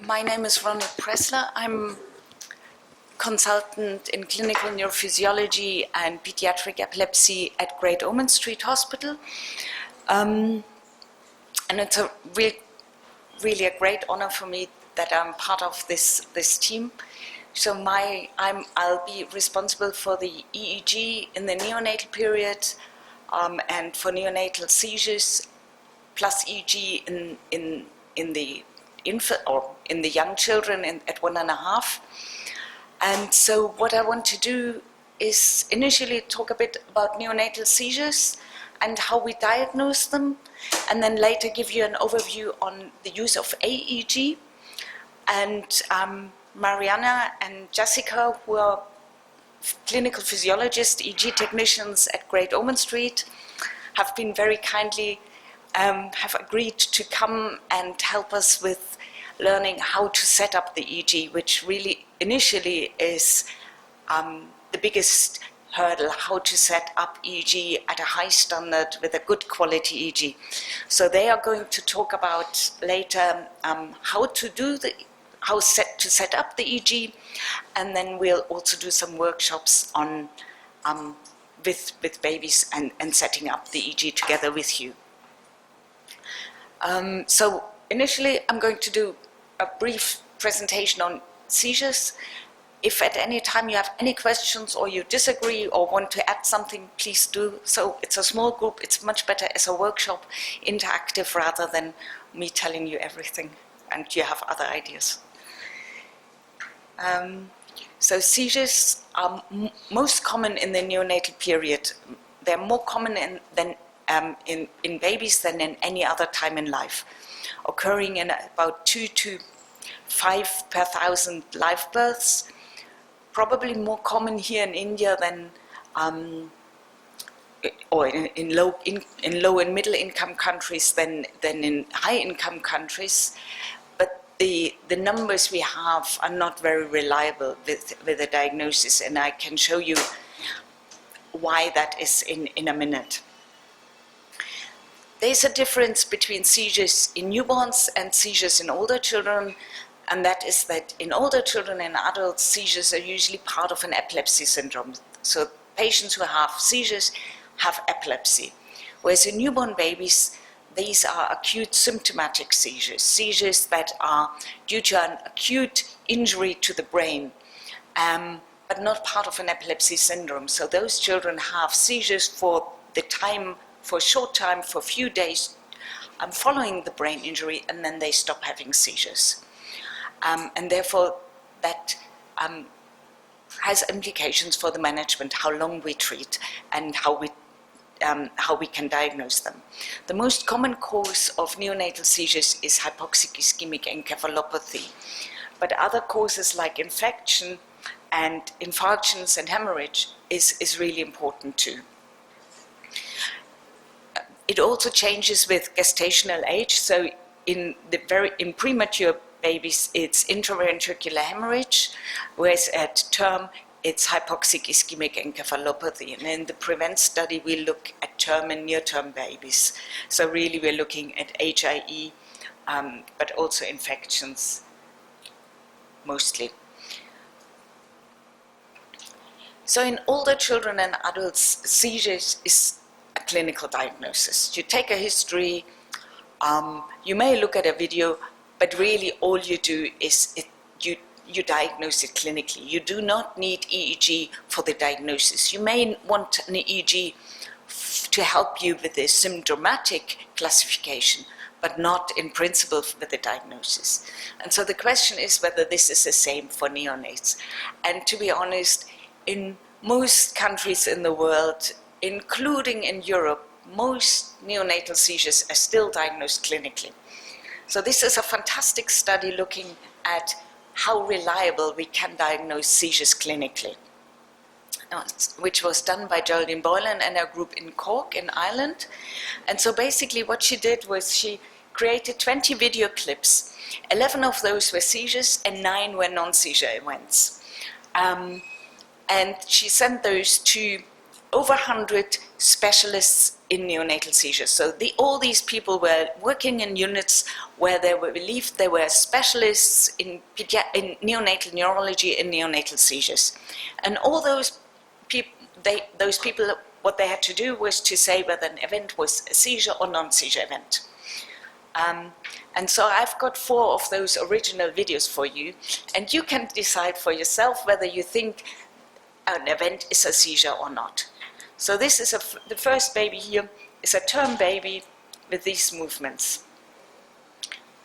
My name is Ronit Pressler. I'm consultant in clinical neurophysiology and pediatric epilepsy at Great Ormond Street Hospital. And it's really a great honor for me that I'm part of this team. So I'll be responsible for the EEG in the neonatal period and for neonatal seizures, plus EEG in the infant or in the young children at 1.5. And so what I want to do is initially talk a bit about neonatal seizures and how we diagnose them, and then later give you an overview on the use of EEG. And Mariana and Jessica, who are clinical physiologists, EEG technicians at Great Ormond Street, have been very kindly have agreed to come and help us with learning how to set up the EEG, which really initially is the biggest hurdle, how to set up EEG at a high standard with a good quality EEG. So they are going to talk about later how to set up the EEG, and then we'll also do some workshops on with babies and setting up the EEG together with you. So initially, I'm going to do a brief presentation on seizures. If at any time you have any questions or you disagree or want to add something, please do so. It's a small group. It's much better as a workshop, interactive, rather than me telling you everything and you have other ideas. So seizures are most common in the neonatal period. They're more common in babies than in any other time in life, occurring in about 2 to 5 per 1,000 live births. Probably more common here in India than, or in low and middle income countries than in high income countries. But the numbers we have are not very reliable with the diagnosis, and I can show you why that is in a minute. There's a difference between seizures in newborns and seizures in older children, and that is that in older children and adults, seizures are usually part of an epilepsy syndrome. So patients who have seizures have epilepsy. Whereas in newborn babies, these are acute symptomatic seizures, seizures that are due to an acute injury to the brain, but not part of an epilepsy syndrome. So those children have seizures for a short time, for a few days, following the brain injury, and then they stop having seizures. And therefore, that has implications for the management, how long we treat and how we can diagnose them. The most common cause of neonatal seizures is hypoxic ischemic encephalopathy, but other causes like infection and infarctions and hemorrhage is really important too. It also changes with gestational age. So in premature babies, it's intraventricular hemorrhage, whereas at term, it's hypoxic ischemic encephalopathy. And in the Prevent study, we look at term and near-term babies. So really, we're looking at HIE, but also infections, mostly. So in older children and adults, seizures is a clinical diagnosis. You take a history, you may look at a video, but really all you do is you diagnose it clinically. You do not need EEG for the diagnosis. You may want an EEG to help you with the symptomatic classification, but not in principle with the diagnosis. And so the question is whether this is the same for neonates. And to be honest, in most countries in the world, including in Europe, most neonatal seizures are still diagnosed clinically. So this is a fantastic study looking at how reliable we can diagnose seizures clinically, which was done by Geraldine Boylan and her group in Cork in Ireland. And so basically what she did was she created 20 video clips. 11 of those were seizures and 9 were non-seizure events. And she sent those to over 100 specialists in neonatal seizures. So all these people were working in units where they were believed they were specialists in neonatal neurology and neonatal seizures. And all those people, what they had to do was to say whether an event was a seizure or non-seizure event. And so I've got 4 of those original videos for you, and you can decide for yourself whether you think an event is a seizure or not. So this is the first baby here is a term baby with these movements.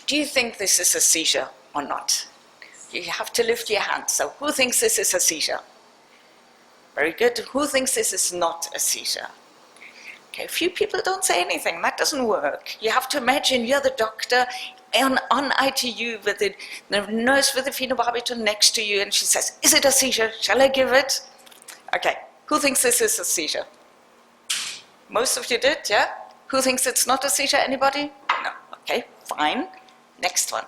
Do you think this is a seizure or not? You have to lift your hand. So who thinks this is a seizure? Very good. Who thinks this is not a seizure? Okay, a few people don't say anything. That doesn't work. You have to imagine you're the doctor on ITU with the nurse with the phenobarbital next to you, and she says, "Is it a seizure? Shall I give it?" Okay, who thinks this is a seizure? Most of you did, yeah? Who thinks it's not a seizure? Anybody? No. Okay, fine. Next one.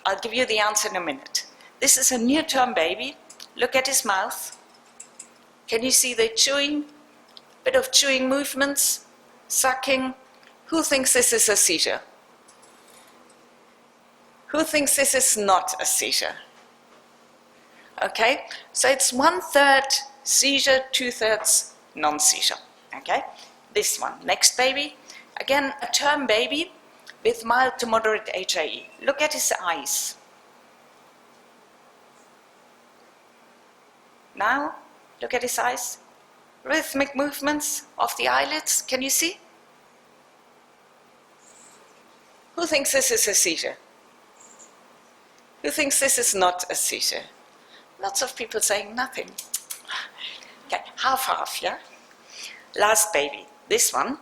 I'll give you the answer in a minute. This is a near-term baby. Look at his mouth. Can you see the chewing? Bit of chewing movements, sucking. Who thinks this is a seizure? Who thinks this is not a seizure? Okay, so it's 1/3 seizure, 2/3 non-seizure. Okay, this one. Next baby. Again, a term baby with mild to moderate HIE. Look at his eyes. Now, look at his eyes. Rhythmic movements of the eyelids. Can you see? Who thinks this is a seizure? Who thinks this is not a seizure? Lots of people saying nothing. Okay, half, yeah? Last baby, this one.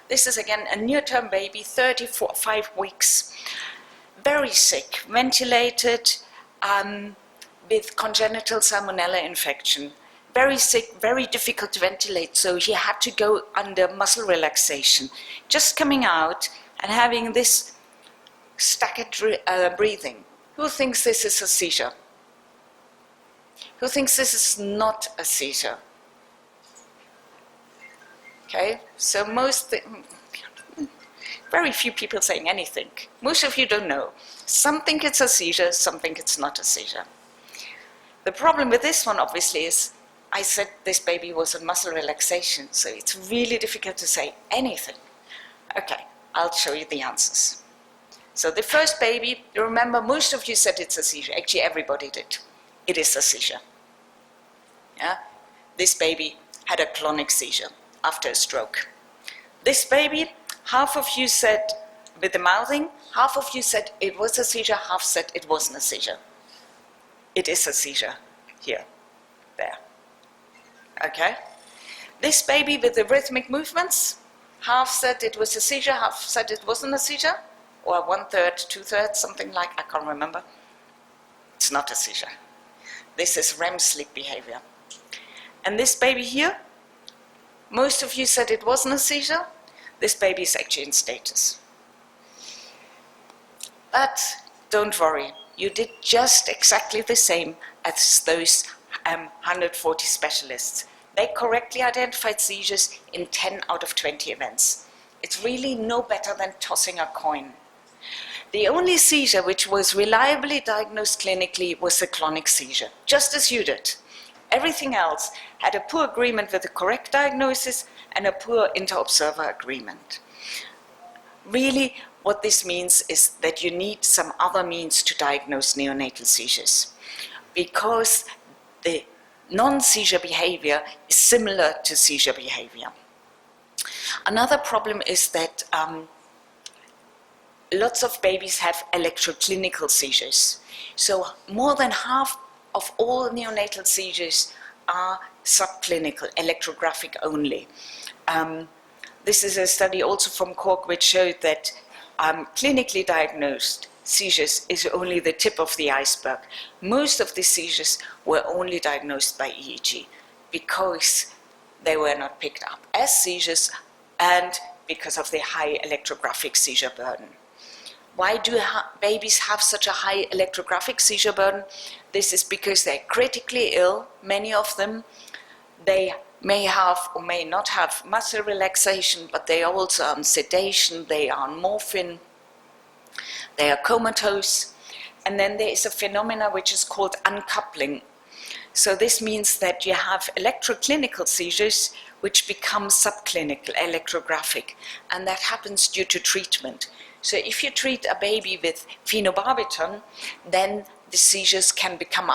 This is again a near-term baby, 35 weeks. Very sick, ventilated, with congenital salmonella infection. Very sick, very difficult to ventilate, so he had to go under muscle relaxation. Just coming out and having this staggered breathing. Who thinks this is a seizure? Who thinks this is not a seizure? Okay, so very few people saying anything. Most of you don't know. Some think it's a seizure, some think it's not a seizure. The problem with this one, obviously, is I said this baby was on muscle relaxation, so it's really difficult to say anything. Okay, I'll show you the answers. So the first baby, you remember, most of you said it's a seizure. Actually, everybody did. It is a seizure. Yeah? This baby had a clonic seizure after a stroke. This baby, half of you said with the mouthing, half of you said it was a seizure, half said it wasn't a seizure. It is a seizure here, there. Okay? This baby with the rhythmic movements, half said it was a seizure, half said it wasn't a seizure, or 1/3, 2/3, something like, I can't remember. It's not a seizure. This is REM sleep behavior. And this baby here, most of you said it wasn't a seizure. This baby is actually in status. But don't worry, you did just exactly the same as those 140 specialists. They correctly identified seizures in 10 out of 20 events. It's really no better than tossing a coin. The only seizure which was reliably diagnosed clinically was the clonic seizure, just as you did. Everything else had a poor agreement with the correct diagnosis and a poor inter-observer agreement. Really, what this means is that you need some other means to diagnose neonatal seizures, because the non-seizure behavior is similar to seizure behavior. Another problem is that lots of babies have electroclinical seizures. So more than half of all neonatal seizures are subclinical, electrographic only. This is a study also from Cork which showed that clinically diagnosed seizures is only the tip of the iceberg. Most of the seizures were only diagnosed by EEG because they were not picked up as seizures and because of the high electrographic seizure burden. Why do babies have such a high electrographic seizure burden? This is because they're critically ill, many of them. They may have or may not have muscle relaxation, but they are also on sedation, they are on morphine, they are comatose. And then there is a phenomena which is called uncoupling. So this means that you have electroclinical seizures which become subclinical, electrographic, and that happens due to treatment. So if you treat a baby with phenobarbital, then the seizures can become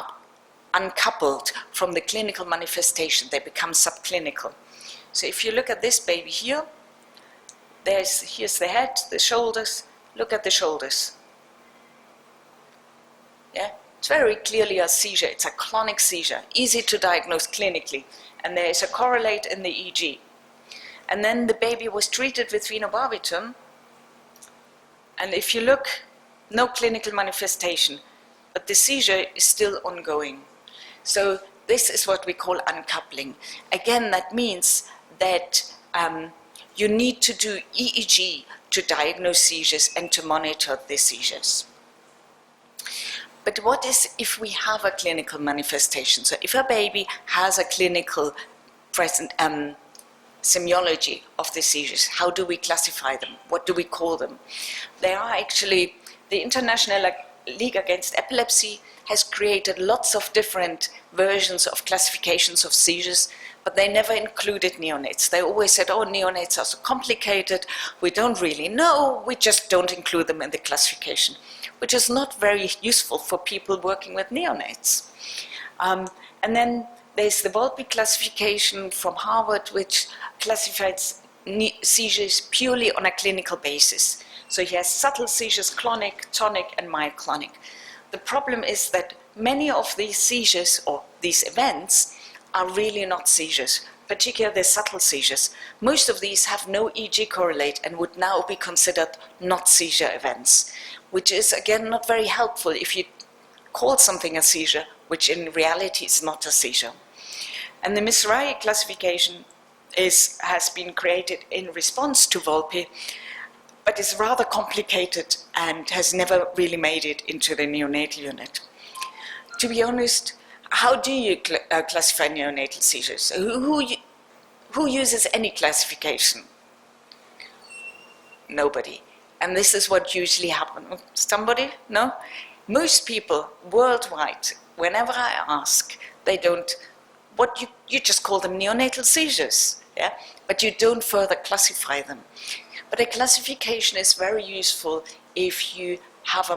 uncoupled from the clinical manifestation. They become subclinical. So if you look at this baby here, here's the head, the shoulders. Look at the shoulders. Yeah, it's very clearly a seizure. It's a clonic seizure, easy to diagnose clinically, and there is a correlate in the EEG. And then the baby was treated with phenobarbital, and if you look, no clinical manifestation, but the seizure is still ongoing. So this is what we call uncoupling. Again, that means that you need to do EEG to diagnose seizures and to monitor the seizures. But what is if we have a clinical manifestation? So if a baby has a clinical semiology of the seizures, how do we classify them? What do we call them? There are actually, the International League Against Epilepsy has created lots of different versions of classifications of seizures, but they never included neonates. They always said, oh, neonates are so complicated, we don't really know, we just don't include them in the classification, which is not very useful for people working with neonates. And then there's the Volpe classification from Harvard, which classifies seizures purely on a clinical basis. So he has subtle seizures, clonic, tonic, and myoclonic. The problem is that many of these seizures, or these events, are really not seizures, particularly the subtle seizures. Most of these have no EEG correlate and would now be considered not seizure events, which is, again, not very helpful if you call something a seizure, which in reality is not a seizure. And the Misrai classification has been created in response to Volpe, but is rather complicated and has never really made it into the neonatal unit. To be honest, how do you classify neonatal seizures? Who uses any classification? Nobody. And this is what usually happens. Somebody? No? Most people worldwide, whenever I ask, they don't, you just call them neonatal seizures, yeah? But you don't further classify them. But a classification is very useful if you have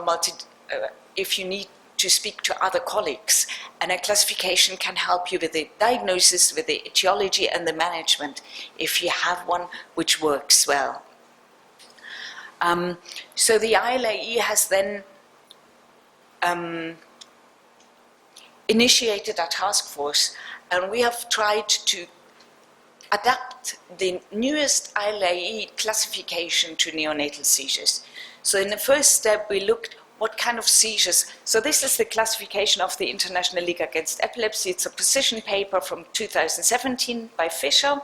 if you need to speak to other colleagues, and a classification can help you with the diagnosis, with the etiology and the management, if you have one which works well. So the ILAE has then initiated a task force, and we have tried to adapt the newest ILAE classification to neonatal seizures. So in the first step, we looked what kind of seizures. So this is the classification of the International League Against Epilepsy. It's a position paper from 2017 by Fisher.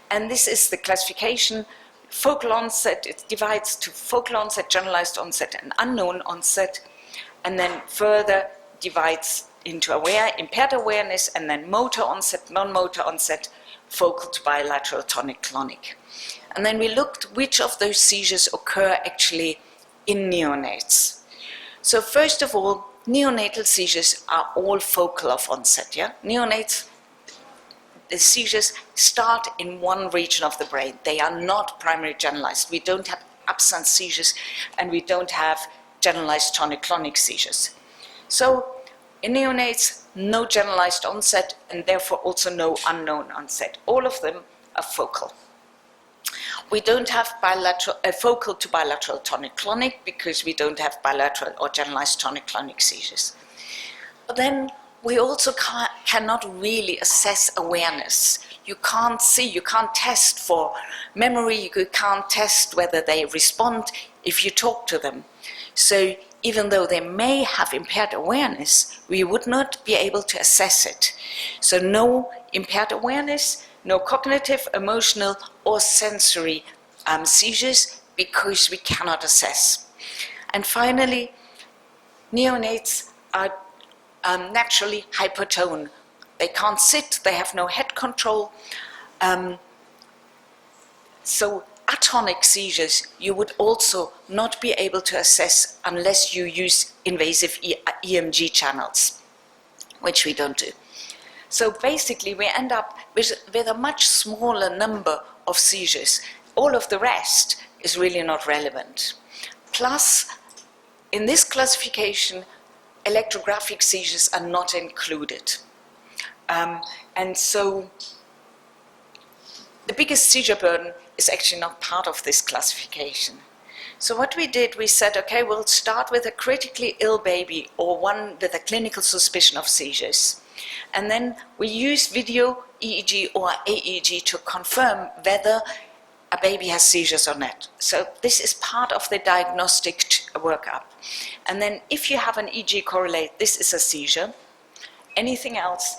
And this is the classification. Focal onset, it divides to focal onset, generalized onset, and unknown onset. And then further divides into impaired awareness, and then motor onset, non-motor onset, focal to bilateral, tonic, clonic. And then we looked which of those seizures occur actually in neonates. So first of all, neonatal seizures are all focal of onset. Yeah? Neonates, the seizures start in one region of the brain. They are not primary generalized. We don't have absence seizures, and we don't have generalized tonic-clonic seizures. So in neonates, no generalized onset, and therefore also no unknown onset. All of them are focal. We don't have focal to bilateral tonic-clonic because we don't have bilateral or generalized tonic-clonic seizures. But then we also cannot really assess awareness. You can't see, you can't test for memory, you can't test whether they respond if you talk to them. So even though they may have impaired awareness, we would not be able to assess it. So no impaired awareness, no cognitive, emotional, or sensory seizures because we cannot assess. And finally, neonates are naturally hypotone. They can't sit, they have no head movement control. So atonic seizures you would also not be able to assess unless you use invasive EMG channels, which we don't do. So basically we end up with a much smaller number of seizures. All of the rest is really not relevant. Plus, in this classification, electrographic seizures are not included. And so the biggest seizure burden is actually not part of this classification. So what we did, we said, okay, we'll start with a critically ill baby or one with a clinical suspicion of seizures. And then we use video EEG or AEG to confirm whether a baby has seizures or not. So this is part of the diagnostic workup. And then if you have an EEG correlate, this is a seizure. Anything else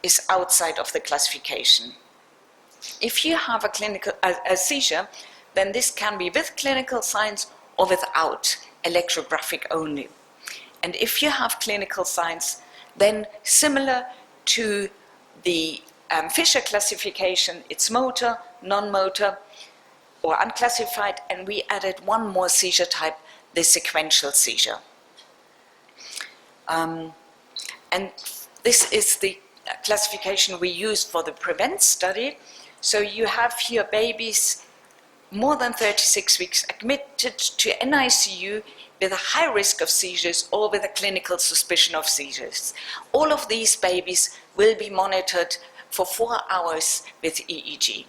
is outside of the classification. If you have a seizure, then this can be with clinical signs or without, electrographic only. And if you have clinical signs, then similar to the Fisher classification, it's motor, non-motor, or unclassified, and we added one more seizure type, the sequential seizure. And this is the classification we used for the Prevent study. So you have here babies more than 36 weeks admitted to NICU with a high risk of seizures or with a clinical suspicion of seizures. All of these babies will be monitored for 4 hours with EEG.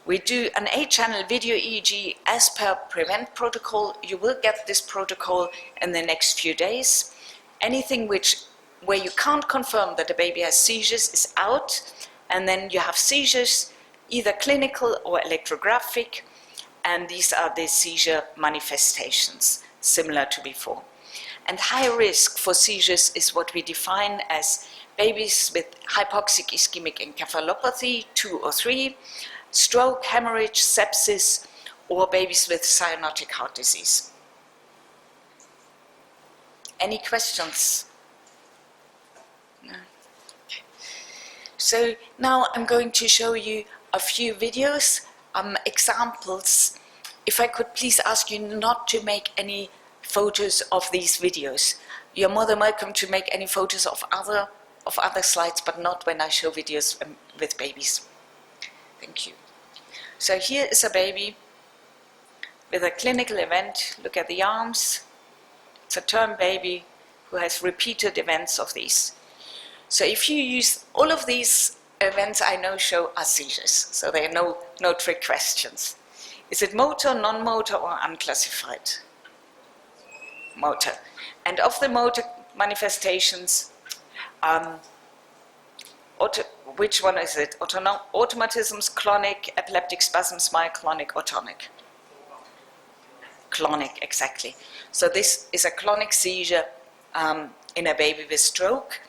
We do an 8-channel video EEG as per Prevent protocol. You will get this protocol in the next few days. Anything where you can't confirm that the baby has seizures is out, and then you have seizures, either clinical or electrographic, and these are the seizure manifestations, similar to before. And high risk for seizures is what we define as babies with hypoxic ischemic encephalopathy, 2 or 3, stroke, hemorrhage, sepsis, or babies with cyanotic heart disease. Any questions? No? Okay. So now I'm going to show you a few videos, examples. If I could please ask you not to make any photos of these videos. You're more than welcome to make any photos of other slides, but not when I show videos with babies. Thank you. So here is a baby with a clinical event. Look at the arms. It's a term baby who has repeated events of these. So if you use all of these events I now show are seizures, so there are no trick questions. Is it motor, non-motor, or unclassified? Motor. And of the motor manifestations, which one is it? Automatisms, clonic, epileptic spasms, myoclonic, or tonic? Clonic, exactly. So this is a clonic seizure in a baby with stroke.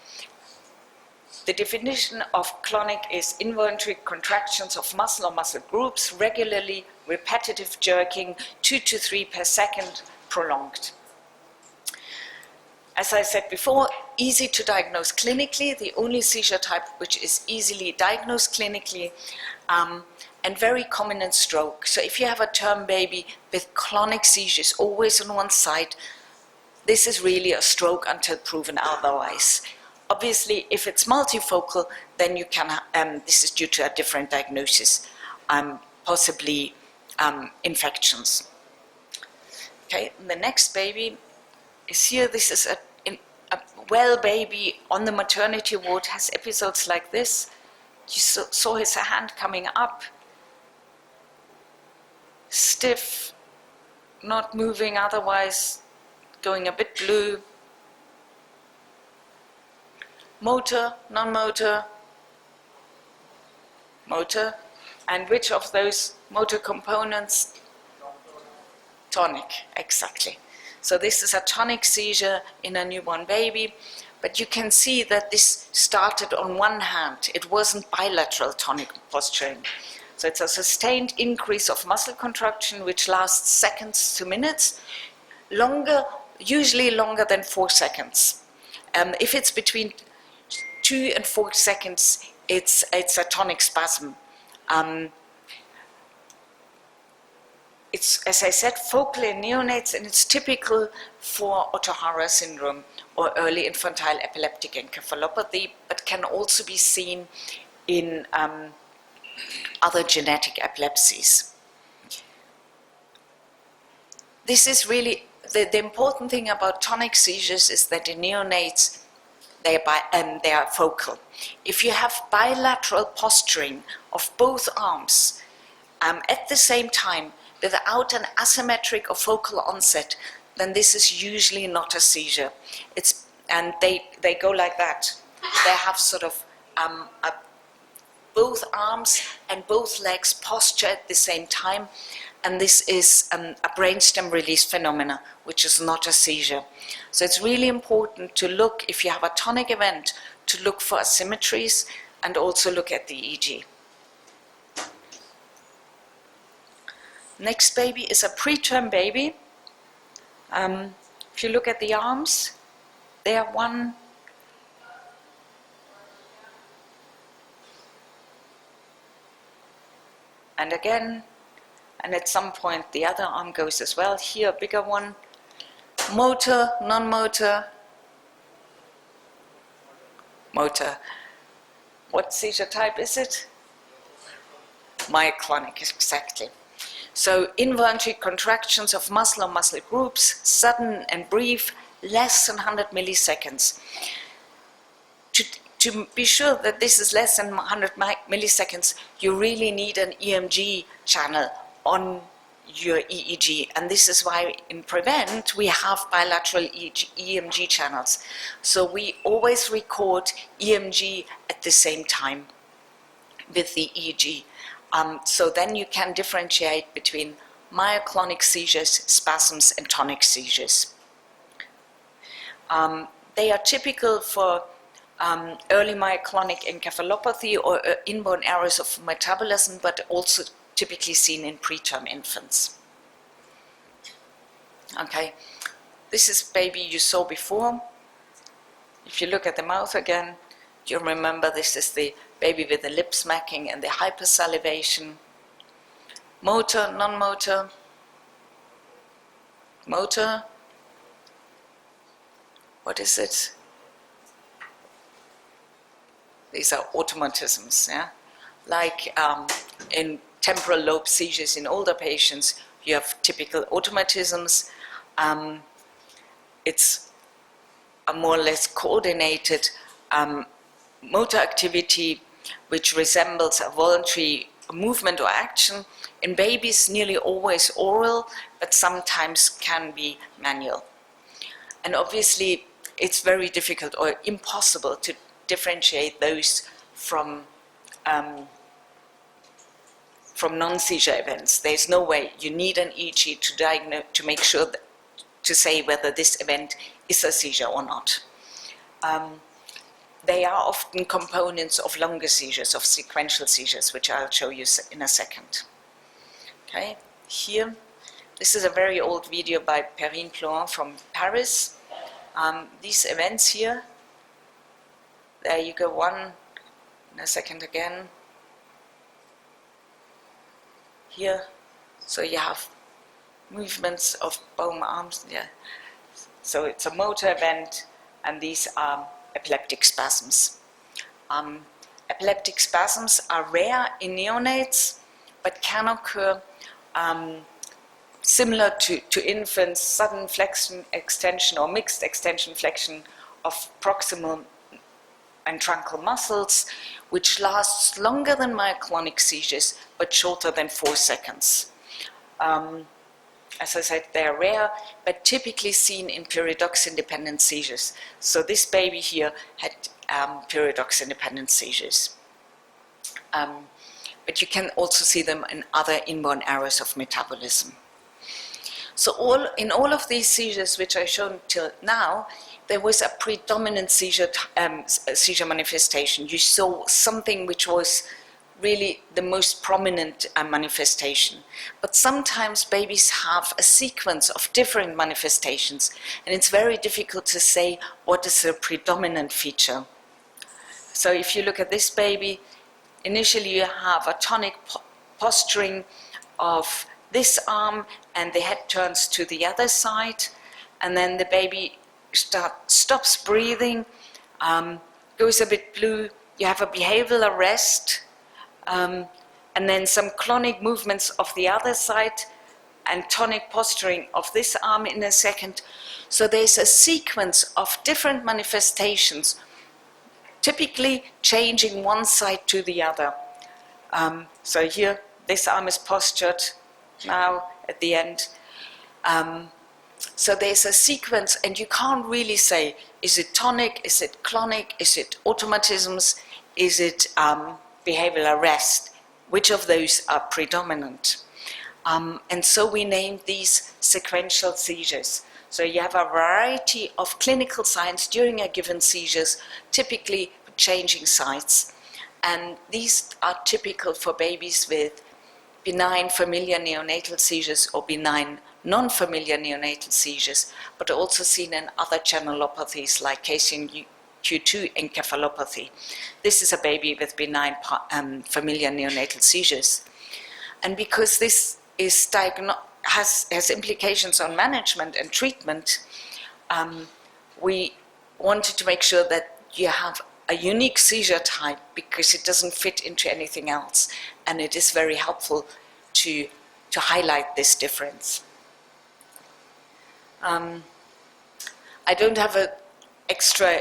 The definition of clonic is involuntary contractions of muscle or muscle groups, regularly repetitive jerking, 2 to 3 per second, prolonged. As I said before, easy to diagnose clinically, the only seizure type which is easily diagnosed clinically, and very common in stroke. So if you have a term baby with clonic seizures always on one side, this is really a stroke until proven otherwise. Obviously, if it's multifocal, then you can, this is due to a different diagnosis, possibly infections. Okay, the next baby is here. This is a well baby on the maternity ward, has episodes like this. You saw his hand coming up, stiff, not moving otherwise, going a bit blue. Motor, non-motor, motor. And which of those motor components? Tonic, exactly. So this is a tonic seizure in a newborn baby, but you can see that this started on one hand. It wasn't bilateral tonic posturing. So it's a sustained increase of muscle contraction which lasts seconds to minutes, usually longer than 4 seconds. If it's between 2 and 4 seconds, it's a tonic spasm. It's, as I said, focal in neonates, and it's typical for Ohtahara syndrome or early infantile epileptic encephalopathy, but can also be seen in other genetic epilepsies. This is really, the important thing about tonic seizures is that in neonates, they are focal. If you have bilateral posturing of both arms at the same time, without an asymmetric or focal onset, then this is usually not a seizure. And they go like that. They have sort of both arms and both legs posture at the same time, and this is a brainstem release phenomena, which is not a seizure. So it's really important to look, if you have a tonic event, to look for asymmetries and also look at the EEG. Next baby is a preterm baby. If you look at the arms, they are one, and again, and at some point the other arm goes as well. Here, a bigger one. Motor, non-motor, motor. What seizure type is it? Myoclonic, exactly. So involuntary contractions of muscle or muscle groups, sudden and brief, less than 100 milliseconds. To be sure that this is less than 100 milliseconds, you really need an EMG channel on your EEG. And this is why in Prevent we have bilateral EMG channels. So we always record EMG at the same time with the EEG. So then you can differentiate between myoclonic seizures, spasms, and tonic seizures. They are typical for early myoclonic encephalopathy or inborn errors of metabolism, but also typically seen in preterm infants. Okay, this is baby you saw before. If you look at the mouth again, you remember this is the baby with the lip smacking and the hypersalivation. Motor, non-motor, motor, what is it? These are automatisms, yeah? Like in temporal lobe seizures in older patients, you have typical automatisms. It's a more or less coordinated motor activity which resembles a voluntary movement or action. In babies, nearly always oral, but sometimes can be manual. And obviously, it's very difficult or impossible to differentiate those from non-seizure events. There's no way. You need an EEG to diagnose, to make sure that, to say whether this event is a seizure or not. They are often components of longer seizures, of sequential seizures, which I'll show you in a second. Okay, here, this is a very old video by Perrine Ploin from Paris. These events here, there you go, one in a second again. Here, so you have movements of both arms, yeah. So it's a motor event, and these are epileptic spasms. Epileptic spasms are rare in neonates, but can occur similar to infants, sudden flexion, extension, or mixed extension flexion of proximal and truncal muscles, which lasts longer than myoclonic seizures, but shorter than 4 seconds. As I said, they are rare, but typically seen in pyridox-independent seizures. So this baby here had pyridox-independent seizures. But you can also see them in other inborn errors of metabolism. So in all of these seizures which I've shown till now, there was a predominant seizure manifestation. You saw something which was really the most prominent manifestation. But sometimes babies have a sequence of different manifestations, and it's very difficult to say what is the predominant feature. So if you look at this baby, initially you have a tonic posturing of this arm, and the head turns to the other side, and then the baby stops breathing, goes a bit blue. You have a behavioral arrest, and then some clonic movements of the other side, and tonic posturing of this arm in a second. So there's a sequence of different manifestations, typically changing one side to the other. So here, this arm is postured now at the end. So there's a sequence, and you can't really say, is it tonic, is it clonic, is it automatisms, is it behavioral arrest? Which of those are predominant? And so we named these sequential seizures. So you have a variety of clinical signs during a given seizures, typically changing sites. And these are typical for babies with benign familiar neonatal seizures or benign non-familiar neonatal seizures, but also seen in other channelopathies like KCNQ2 encephalopathy. This is a baby with benign familiar neonatal seizures. And because this is has implications on management and treatment, we wanted to make sure that you have a unique seizure type because it doesn't fit into anything else, and it is very helpful to highlight this difference. I don't have an extra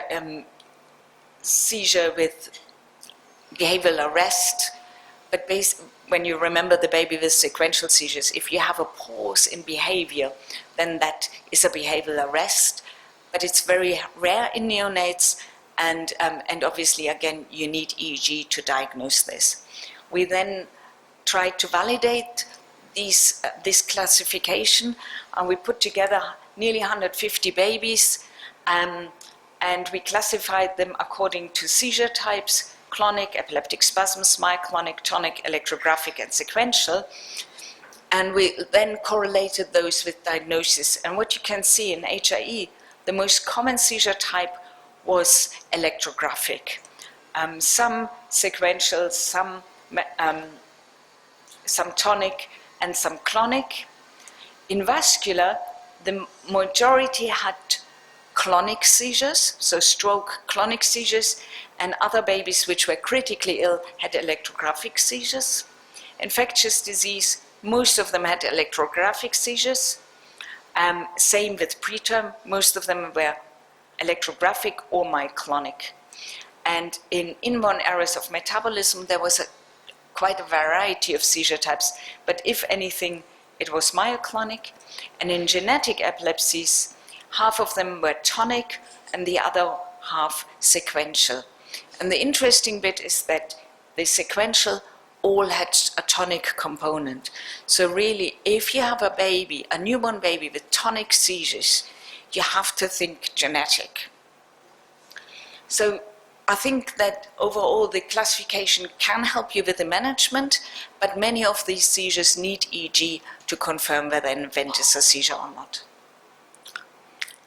seizure with behavioral arrest, but when you remember the baby with sequential seizures, if you have a pause in behavior, then that is a behavioral arrest, but it's very rare in neonates, and obviously, again, you need EEG to diagnose this. We then tried to validate this classification, and we put together nearly 150 babies, and we classified them according to seizure types: clonic, epileptic spasms, myoclonic, tonic, electrographic, and sequential. And we then correlated those with diagnosis. And what you can see in HIE, the most common seizure type was electrographic. Some sequential, some tonic, and some clonic. In vascular, the majority had clonic seizures, so stroke clonic seizures, and other babies which were critically ill had electrographic seizures. Infectious disease, most of them had electrographic seizures. Same with preterm, most of them were electrographic or myoclonic. And in inborn errors of metabolism, there was quite a variety of seizure types, but if anything, it was myoclonic. And in genetic epilepsies, half of them were tonic and the other half sequential. And the interesting bit is that the sequential all had a tonic component. So really, if you have a baby, a newborn baby with tonic seizures, you have to think genetic. So I think that overall the classification can help you with the management, but many of these seizures need EEG to confirm whether an event is a seizure or not.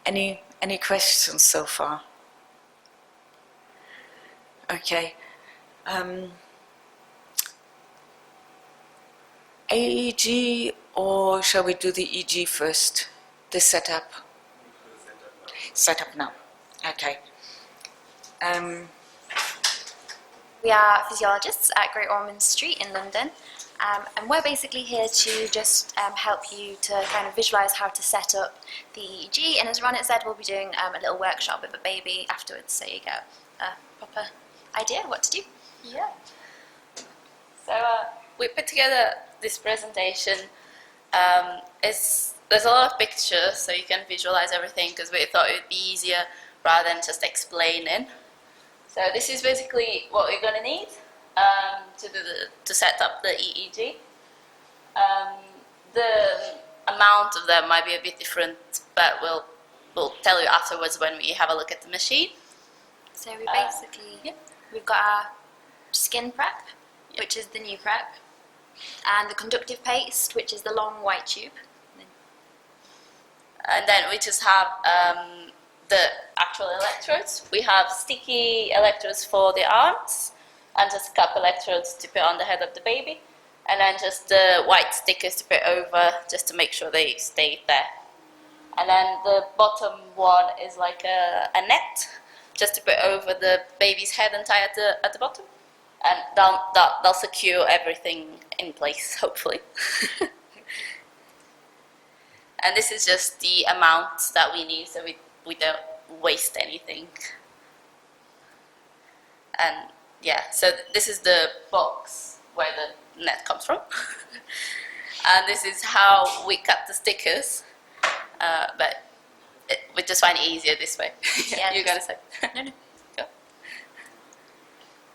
Any questions so far? Okay. AEG, or shall we do the EEG first? The setup? Setup now. Okay. We are physiologists at Great Ormond Street in London, and we're basically here to just help you to kind of visualise how to set up the EEG, and as Ronit said, we'll be doing a little workshop with a baby afterwards, so you get a proper idea what to do. Yeah. So we put together this presentation. There's a lot of pictures, so you can visualise everything, because we thought it would be easier rather than just explaining. So this is basically what we're going to need to set up the EEG. The amount of them might be a bit different, but we'll tell you afterwards when we have a look at the machine. So we basically, we've got our skin prep, which is the new prep, and the conductive paste, which is the long white tube. And then we just have the actual electrodes. We have sticky electrodes for the arms, and just a couple electrodes to put on the head of the baby, and then just the white stickers to put over, just to make sure they stay there. And then the bottom one is like a net, just to put over the baby's head and tie at the bottom, and that'll secure everything in place, hopefully. And this is just the amount that we need, so we don't waste anything. And yeah, so this is the box where the net comes from. And this is how we cut the stickers, but we just find it easier this way. Yeah, You gotta say. No. Go.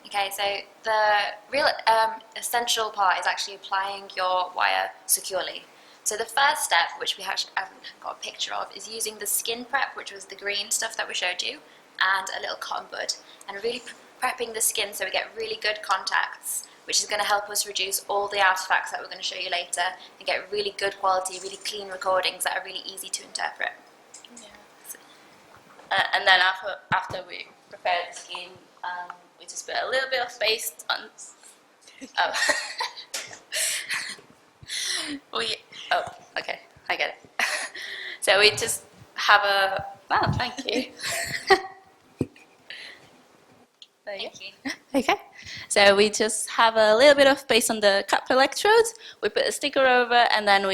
Okay, so the real essential part is actually applying your wire securely. So the first step, which we haven't got a picture of, is using the skin prep, which was the green stuff that we showed you, and a little cotton bud, and really prepping the skin so we get really good contacts, which is going to help us reduce all the artifacts that we're going to show you later, and get really good quality, really clean recordings that are really easy to interpret. Yeah. And then after we prepare the skin, we just put a little bit of paste on. Oh, okay, I get it. So we just have a. Wow, thank you. There you go. Okay, so we just have a little bit of paste on the cup electrodes. We put a sticker over, and then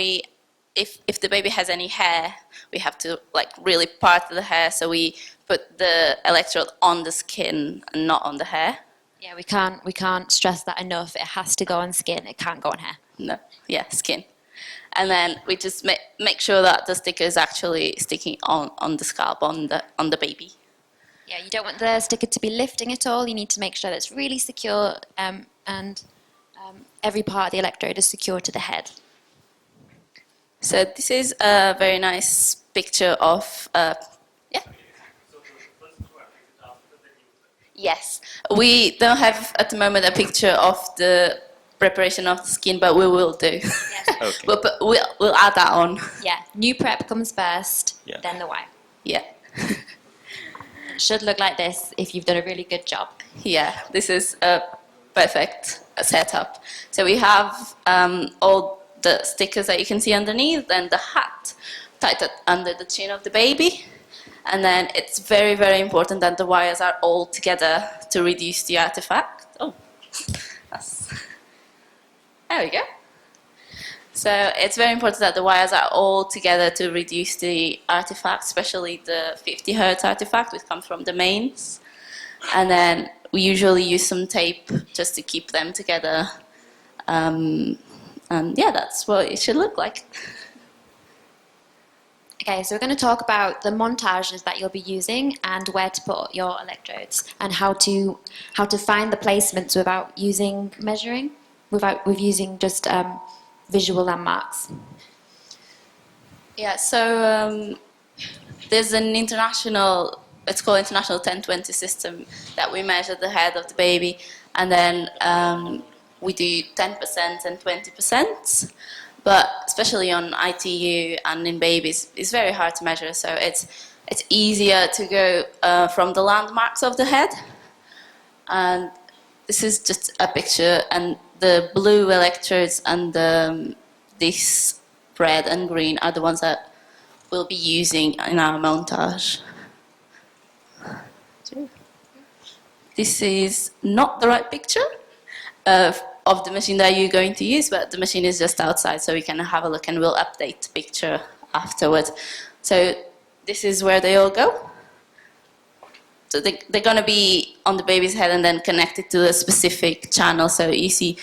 if the baby has any hair, we have to like really part the hair. So we put the electrode on the skin and not on the hair. Yeah, we can't stress that enough. It has to go on skin. It can't go on hair. No, yeah, skin. And then we just make sure that the sticker is actually sticking on the scalp, on the baby. Yeah, you don't want the sticker to be lifting at all. You need to make sure that it's really secure, and every part of the electrode is secure to the head. So this is a very nice picture of, yeah. Yes, we don't have at the moment a picture of the preparation of the skin, but we will do. Yes. Okay. We'll add that on. Yeah, new prep comes first, Yeah. then the wire. Yeah. It should look like this if you've done a really good job. Yeah, this is a perfect setup. So we have all the stickers that you can see underneath, and the hat tied under the chin of the baby. And then it's very, very important that the wires are all together to reduce the artifact. Oh, there we go. So it's very important that the wires are all together to reduce the artifact, especially the 50 Hertz artifact, which comes from the mains. And then we usually use some tape just to keep them together. And yeah, that's what it should look like. Okay, so we're going to talk about the montages that you'll be using and where to put your electrodes, and how to find the placements without using measuring, with using just visual landmarks. Yeah, so there's an international, it's called International 1020 system, that we measure the head of the baby, and then we do 10% and 20%. But especially on ITU and in babies, it's very hard to measure. So it's easier to go from the landmarks of the head. And this is just a picture, and the blue electrodes and this red and green are the ones that we'll be using in our montage. This is not the right picture of the machine that you're going to use, but the machine is just outside, so we can have a look, and we'll update the picture afterwards. So this is where they all go. So they're going to be on the baby's head and then connected to a specific channel, so you see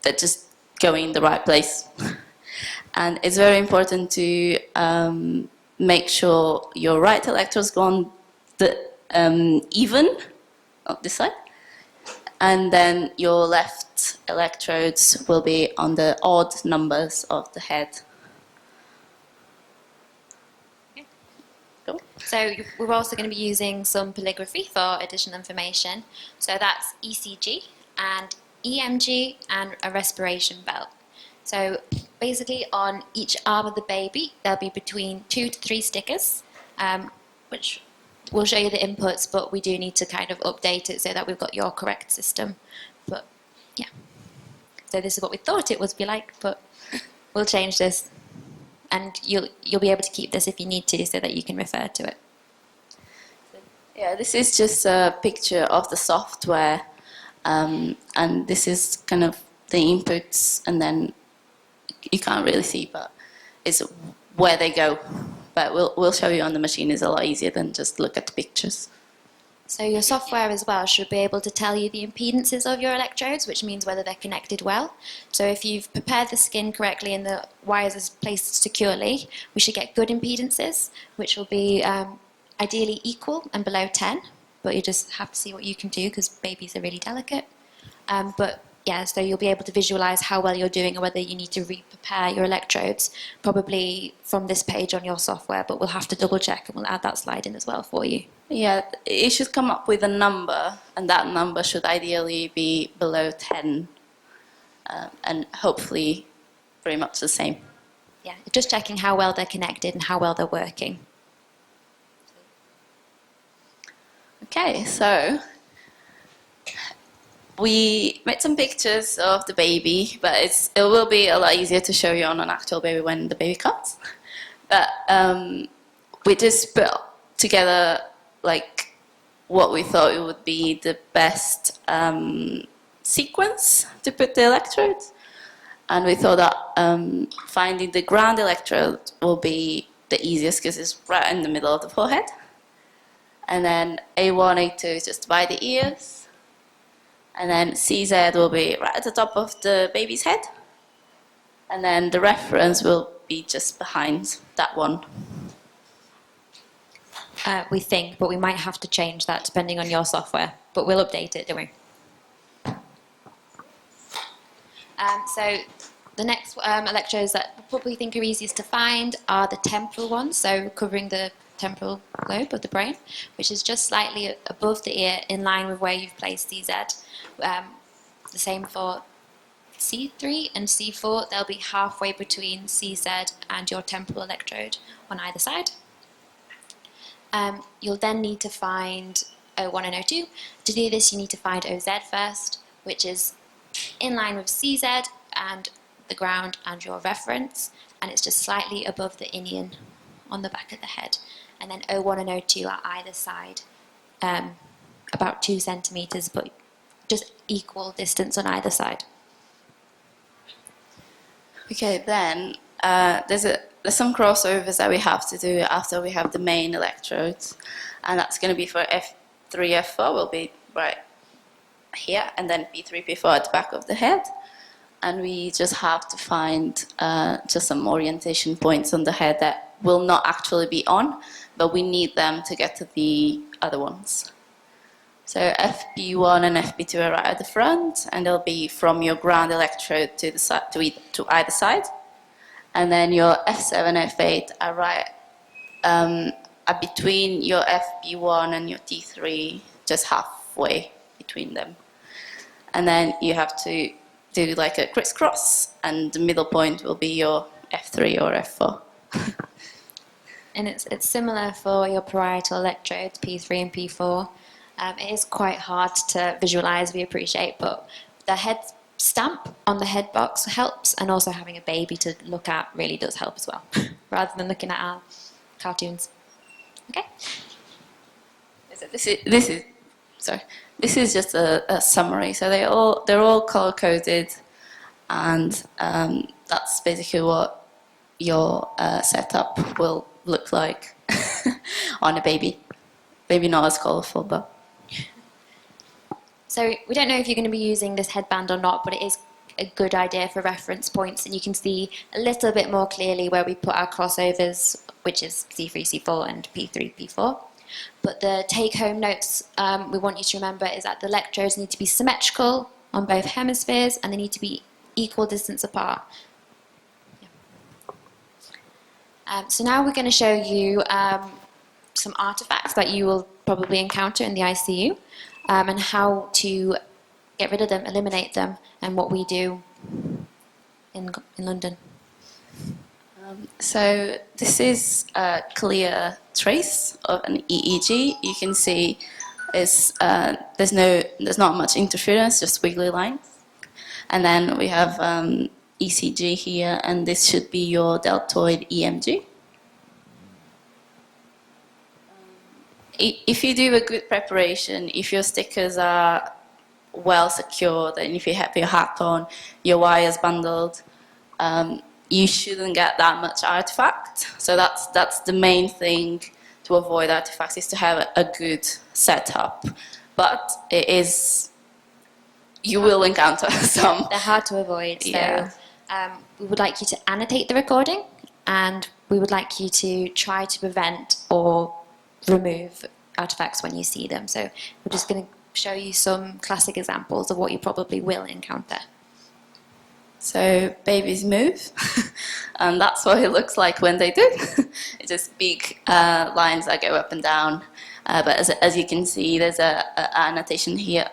they're just going in the right place. And it's very important to make sure your right electrodes go on the even, on this side, and then your left electrodes will be on the odd numbers of the head. Cool. So we're also going to be using some polygraphy for additional information. So that's ECG and EMG and a respiration belt. So basically on each arm of the baby there'll be between 2 to 3 stickers. which will show you the inputs, but we do need to kind of update it so that we've got your correct system. But yeah, so this is what we thought it would be like, but we'll change this, and you'll be able to keep this if you need to, so that you can refer to it. Yeah, this is just a picture of the software, and this is kind of the inputs, and then you can't really see, but it's where they go. But we'll show you on the machine. Is a lot easier than just look at the pictures. So your software as well should be able to tell you the impedances of your electrodes, which means whether they're connected well. So if you've prepared the skin correctly and the wires are placed securely, we should get good impedances, which will be ideally equal and below 10, but you just have to see what you can do because babies are really delicate. But yeah, so you'll be able to visualize how well you're doing and whether you need to re-prepare your electrodes, probably from this page on your software, but we'll have to double check and we'll add that slide in as well for you. Yeah, it should come up with a number, and that number should ideally be below 10, and hopefully pretty much the same. Yeah, just checking how well they're connected and how well they're working. Okay, so we made some pictures of the baby, but it will be a lot easier to show you on an actual baby when the baby comes. But we just put together like what we thought it would be the best sequence to put the electrodes, and we thought that finding the ground electrode will be the easiest because it's right in the middle of the forehead, and then A1, A2 is just by the ears, and then CZ will be right at the top of the baby's head, and then the reference will be just behind that one. We think, but we might have to change that depending on your software, but we'll update it, don't we? So the next electrodes that we probably think are easiest to find are the temporal ones, so covering the temporal lobe of the brain, which is just slightly above the ear in line with where you've placed CZ. The same for C3 and C4, they'll be halfway between CZ and your temporal electrode on either side. You'll then need to find O1 and O2. To do this, you need to find OZ first, which is in line with CZ and the ground and your reference, and it's just slightly above the inion on the back of the head. And then O1 and O2 are either side, about 2 centimeters, but just equal distance on either side. Okay, then there's some crossovers that we have to do after we have the main electrodes, and that's going to be for F3, F4 will be right here, and then P3, P4 at the back of the head, and we just have to find just some orientation points on the head that will not actually be on, but we need them to get to the other ones. So FP1 and FP2 are right at the front, and they'll be from your ground electrode to the side, to either side. And then your F7, F8 are right between your FP1 and your T3, just halfway between them. And then you have to do like a crisscross, and the middle point will be your F3 or F4. And it's similar for your parietal electrodes, P3 and P4. It is quite hard to visualize, we appreciate, but the head stamp on the head box helps, and also having a baby to look at really does help as well, rather than looking at our cartoons. Okay? This is just a summary. So they're all color coded, and that's basically what your setup will look like on a baby. Maybe not as colorful, but. So we don't know if you're going to be using this headband or not, but it is a good idea for reference points, and you can see a little bit more clearly where we put our crossovers, which is C3, C4 and P3, P4. But the take-home notes we want you to remember is that the electrodes need to be symmetrical on both hemispheres, and they need to be equal distance apart. Yeah. So now we're going to show you some artifacts that you will probably encounter in the ICU, and how to get rid of them, eliminate them, and what we do in London. So this is a clear trace of an EEG. You can see there's not much interference, just wiggly lines. And then we have ECG here, and this should be your deltoid EMG. If you do a good preparation, if your stickers are well secured, and if you have your hat on, your wires bundled, you shouldn't get that much artifact. So that's the main thing to avoid artifacts, is to have a good setup. But you will encounter some. They're hard to avoid. So Yeah. we would like you to annotate the recording, and we would like you to try to prevent or remove artifacts when you see them. So we're just going to show you some classic examples of what you probably will encounter. So babies move, and that's what it looks like when they do. It's just big lines that go up and down. But as you can see, there's a annotation here,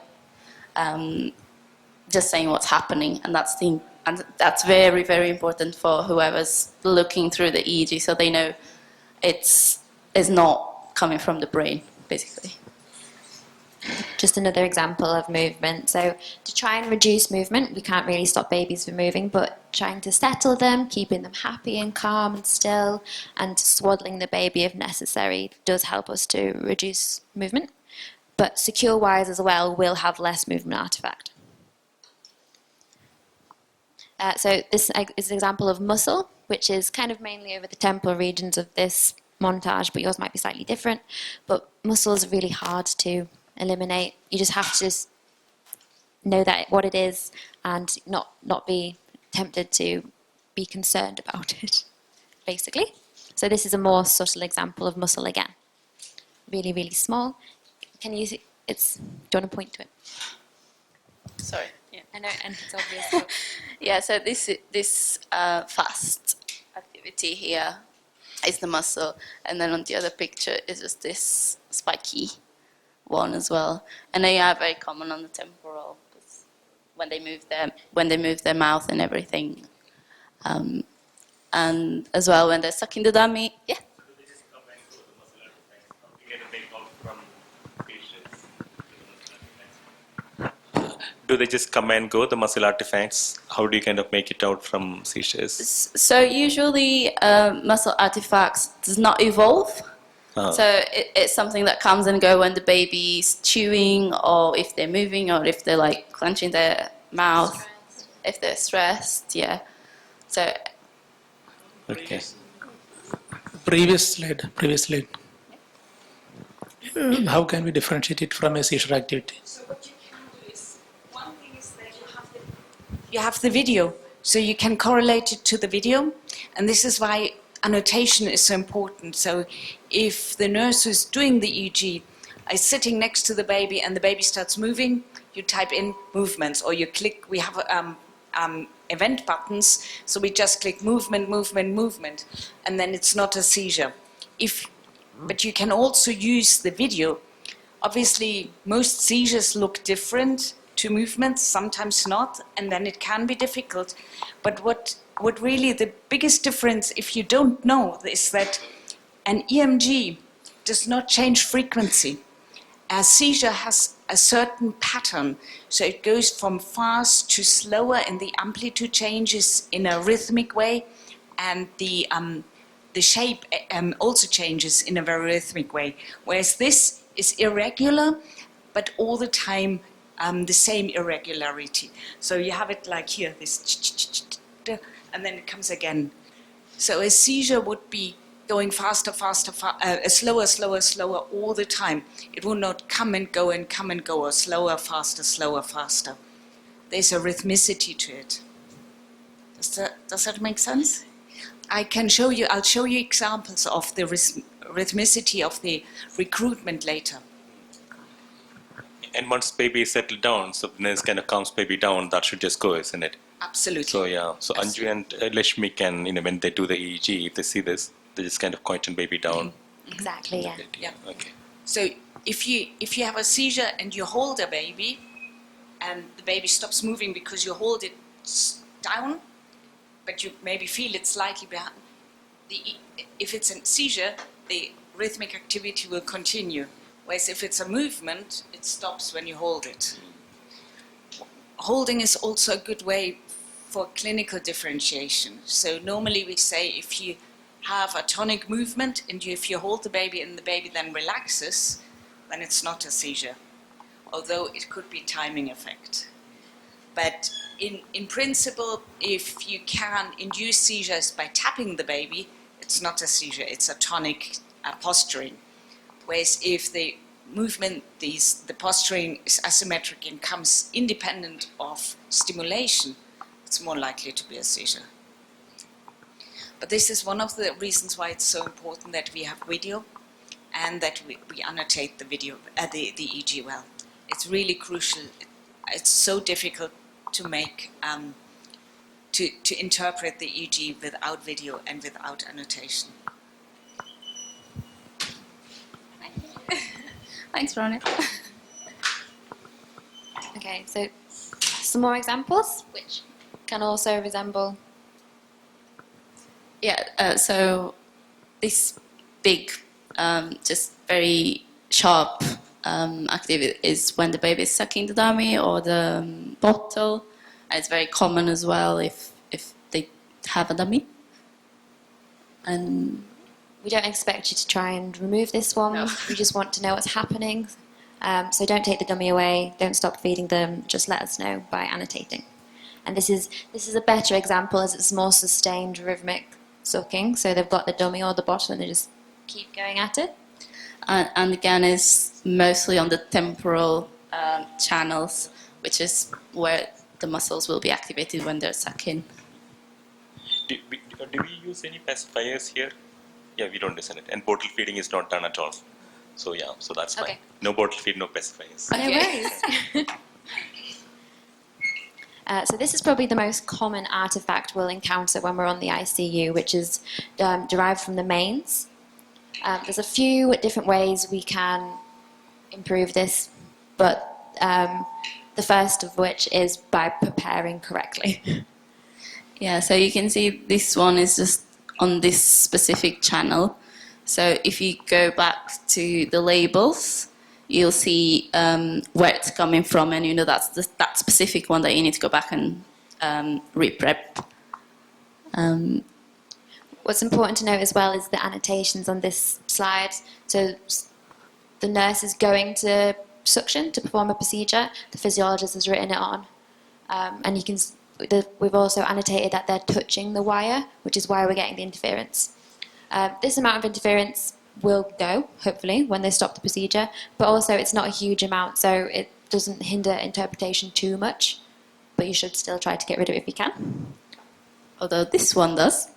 just saying what's happening, and that's very, very important for whoever's looking through the EEG, so they know it's not coming from the brain, basically. Just another example of movement. So to try and reduce movement, we can't really stop babies from moving, but trying to settle them, keeping them happy and calm and still, and swaddling the baby if necessary does help us to reduce movement. But secure wires as well will have less movement artifact. So this is an example of muscle, which is kind of mainly over the temporal regions of this montage, but yours might be slightly different. But muscle is really hard to eliminate. You just have to know that what it is and not be tempted to be concerned about it, basically. So this is a more subtle example of muscle again. Really, really small. Can you see? Do you want to point to it? Sorry. Yeah. I know, and it's obvious. But Yeah. So this fast activity here is the muscle, and then on the other picture is just this spiky one as well. And they are very common on the temporal, because when they move their mouth and everything, and as well when they're sucking the dummy. Yeah. Do they just come and go, the muscle artifacts? How do you kind of make it out from seizures? So usually muscle artifacts does not evolve. So it's something that comes and go when the baby's chewing, or if they're moving, or if they're like clenching their mouth, if they're stressed. Yeah. So Okay. Previous slide. How can we differentiate it from a seizure activity? So what you can do is, one thing is that you have the video, so you can correlate it to the video, and this is why annotation is so important. So if the nurse who's doing the EEG is sitting next to the baby and the baby starts moving, you type in movements, or you click. We have event buttons, so we just click movement, movement, movement, and then it's not a seizure. But you can also use the video. Obviously, most seizures look different to movements, sometimes not, and then it can be difficult. But what really the biggest difference, if you don't know, is that an EMG does not change frequency. A seizure has a certain pattern, so it goes from fast to slower, and the amplitude changes in a rhythmic way, and the shape also changes in a very rhythmic way. Whereas this is irregular, but all the time the same irregularity. So you have it like here, this, and then it comes again. So a seizure would be going faster, slower, slower, slower all the time. It will not come and go, or slower, faster. There's a rhythmicity to it. Does that make sense? I'll show you examples of the rhythmicity of the recruitment later. And once baby is settled down, so the nurse kind of calms baby down, that should just go, isn't it? Absolutely. So yeah, so Anju and Lashmi can, when they do the EEG, if they see this, they just kind of quieten baby down. exactly, yeah. Yeah. Okay. So if you have a seizure and you hold a baby, and the baby stops moving because you hold it down, but you maybe feel it slightly behind, if it's a seizure, the rhythmic activity will continue. Whereas if it's a movement, it stops when you hold it. Holding is also a good way for clinical differentiation. So normally we say if you have a tonic movement and if you hold the baby and the baby then relaxes, then it's not a seizure, although it could be timing effect. But in principle, if you can induce seizures by tapping the baby, it's not a seizure, it's a tonic posturing. Whereas if the movement, the posturing is asymmetric and comes independent of stimulation, it's more likely to be a seizure. But this is one of the reasons why it's so important that we have video and that we annotate the video, the EEG well. It's really crucial. It's so difficult to make, to interpret the EEG without video and without annotation. Thanks, Ronit. Okay, so some more examples, which can also resemble. Yeah, so this big, just very sharp activity is when the baby is sucking the dummy or the bottle. And it's very common as well if they have a dummy. And We don't expect you to try and remove this one. No. We just want to know what's happening. So don't take the dummy away. Don't stop feeding them. Just let us know by annotating. And this is a better example as it's more sustained rhythmic sucking. So they've got the dummy or the bottle and they just keep going at it. and again is mostly on the temporal channels, which is where the muscles will be activated when they're sucking. Do we use any pacifiers here? Yeah, we don't listen it. And bottle feeding is not done at all. So yeah, so that's fine. Okay. No bottle feed, no pacifiers. No worries. So this is probably the most common artifact we'll encounter when we're on the ICU, which is derived from the mains. There's a few different ways we can improve this, but the first of which is by preparing correctly. Yeah, so you can see this one is just on this specific channel. So if you go back to the labels, you'll see where it's coming from, and you know that's that specific one that you need to go back and re-prep. What's important to note as well is the annotations on this slide. So the nurse is going to suction to perform a procedure. The physiologist has written it on, and you can. We've also annotated that they're touching the wire, which is why we're getting the interference. This amount of interference will go, hopefully, when they stop the procedure, but also it's not a huge amount, so it doesn't hinder interpretation too much, but you should still try to get rid of it if you can. Although this one does.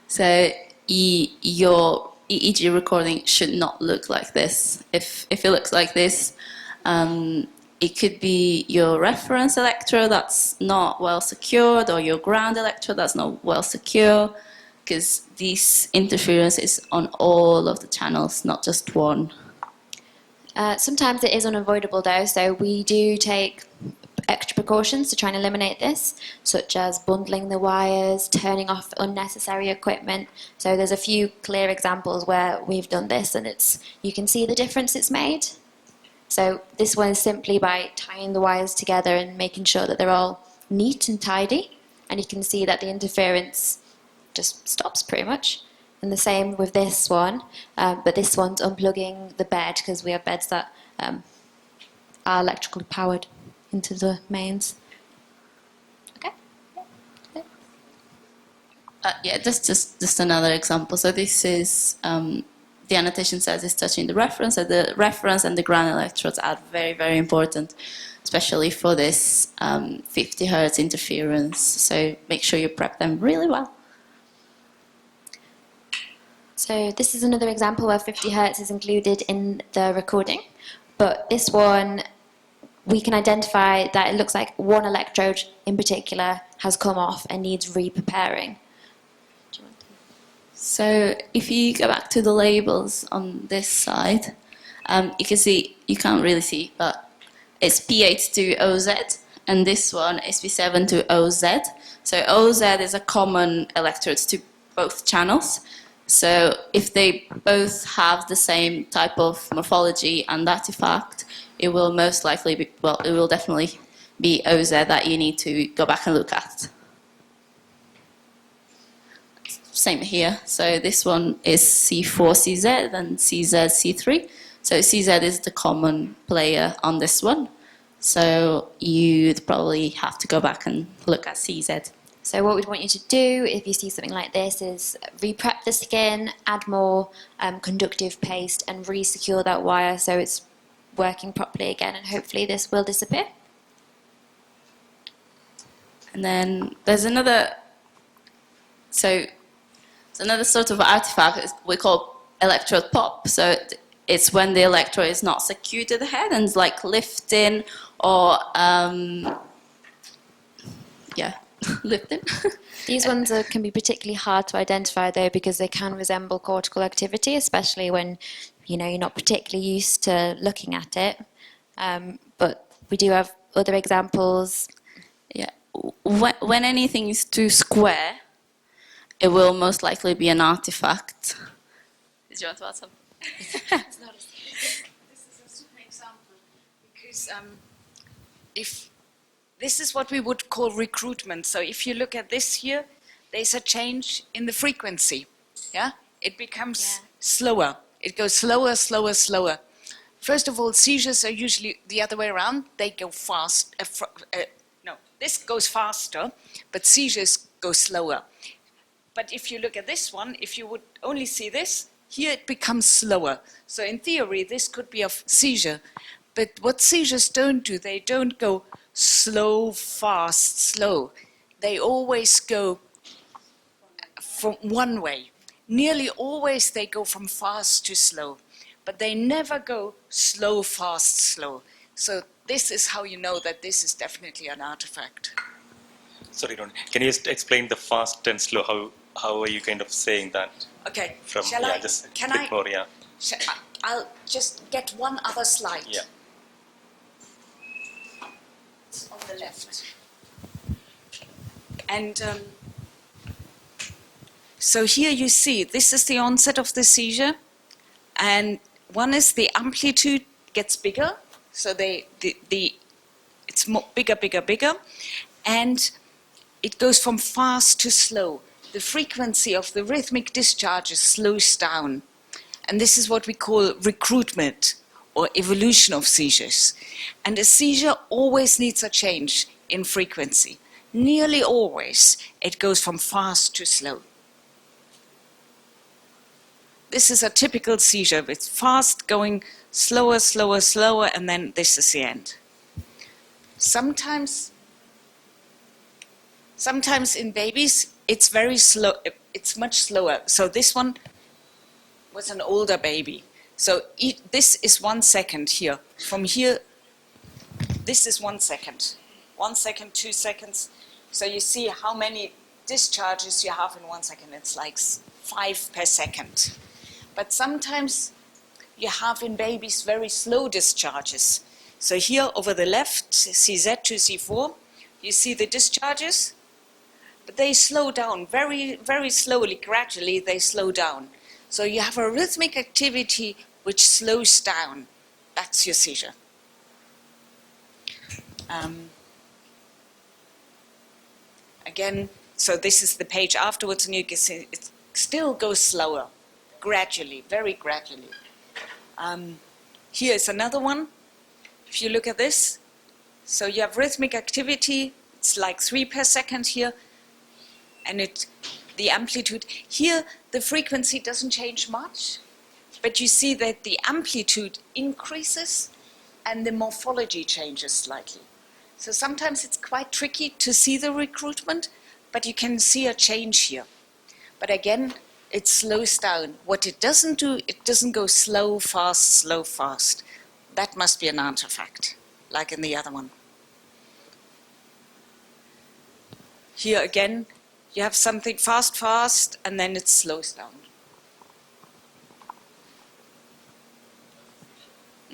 So your EEG recording should not look like this. If it looks like this, it could be your reference electrode that's not well secured, or your ground electrode that's not well secure, because this interference is on all of the channels, not just one. Sometimes it is unavoidable though, so we do take extra precautions to try and eliminate this, such as bundling the wires, turning off unnecessary equipment. So there's a few clear examples where we've done this, and you can see the difference it's made. So this one is simply by tying the wires together and making sure that they're all neat and tidy, and you can see that the interference just stops pretty much. And the same with this one, but this one's unplugging the bed, because we have beds that are electrically powered into the mains. Okay. Yeah, that's just another example. So this is, the annotation says it's touching the reference, and the reference and the ground electrodes are very, very important, especially for this 50 Hertz interference. So make sure you prep them really well. So this is another example where 50 Hertz is included in the recording, but this one, we can identify that it looks like one electrode in particular has come off and needs re-preparing. So if you go back to the labels on this side, you can see, you can't really see, but it's P8 to OZ, and this one is P7 to OZ. So OZ is a common electrode to both channels. So if they both have the same type of morphology and artifact, it will most likely be, well, it will definitely be OZ that you need to go back and look at. Same here. So this one is C4CZ and CZ-C3. So CZ is the common player on this one. So you'd probably have to go back and look at CZ. So what we'd want you to do if you see something like this is re-prep the skin, add more conductive paste and re-secure that wire so it's working properly again, and hopefully this will disappear. And then there's another, so it's another sort of artifact we call electrode pop. So it's when the electrode is not secured to the head and it's like lifting or, lifting. These ones can be particularly hard to identify though because they can resemble cortical activity, especially when you're not particularly used to looking at it. But we do have other examples. Yeah. When anything is too square, it will most likely be an artifact. Did you want to add something? This is a super example because if this is what we would call recruitment. So if you look at this here, there's a change in the frequency. Yeah, it becomes slower. It goes slower, slower, slower. First of all, seizures are usually the other way around. They go fast. No, this goes faster, but seizures go slower. But if you look at this one, if you would only see this, here it becomes slower. So in theory, this could be a seizure. But what seizures don't do, they don't go slow, fast, slow. They always go from one way. Nearly always they go from fast to slow. But they never go slow, fast, slow. So this is how you know that this is definitely an artifact. Sorry, Ron. Can you just explain the fast and slow? How are you kind of saying that? Okay. From Shall I? just Can a bit I? more, yeah. I'll just get one other slide. Yeah. It's on the left. And so here you see, this is the onset of the seizure. And one is the amplitude gets bigger. So it's more bigger, bigger, bigger. And it goes from fast to slow. The frequency of the rhythmic discharges slows down. And this is what we call recruitment or evolution of seizures. And a seizure always needs a change in frequency. Nearly always, it goes from fast to slow. This is a typical seizure with fast going slower, slower, slower, and then this is the end. Sometimes in babies, it's very slow, it's much slower. So this one was an older baby. So this is 1 second here. From here, this is 1 second. 1 second, 2 seconds. So you see how many discharges you have in 1 second. It's like 5 per second. But sometimes you have in babies very slow discharges. So here over the left, CZ to C4, you see the discharges, but they slow down very, very slowly, gradually they slow down. So you have a rhythmic activity which slows down. That's your seizure. Again, so this is the page afterwards, and you can see it still goes slower, gradually, very gradually. Here is another one. If you look at this, so you have rhythmic activity, it's like 3 per second here, and the amplitude, here the frequency doesn't change much, but you see that the amplitude increases and the morphology changes slightly. So sometimes it's quite tricky to see the recruitment, but you can see a change here. But again, it slows down. What it doesn't do, it doesn't go slow, fast, slow, fast. That must be an artifact, like in the other one. Here again, you have something fast, fast, and then it slows down.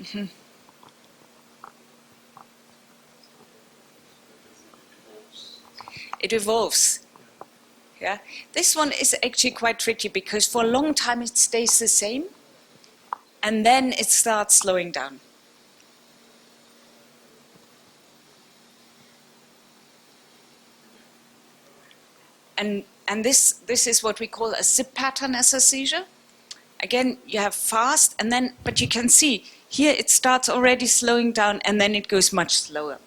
Mm-hmm. It evolves. Yeah, this one is actually quite tricky because for a long time it stays the same, and then it starts slowing down. And this is what we call a zip pattern as a seizure. Again, you have fast, and then, but you can see here it starts already slowing down, and then it goes much slower.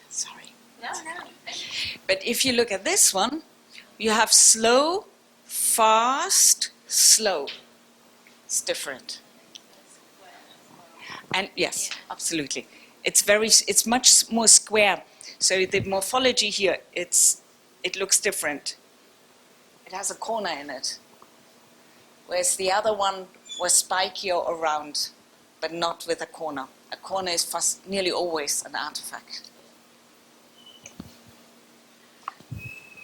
Sorry. No. But if you look at this one, you have slow, fast, slow. It's different. And yes, absolutely. It's much more square. So the morphology here, it looks different. It has a corner in it. Whereas the other one was spikier or round, but not with a corner. A corner is nearly always an artifact.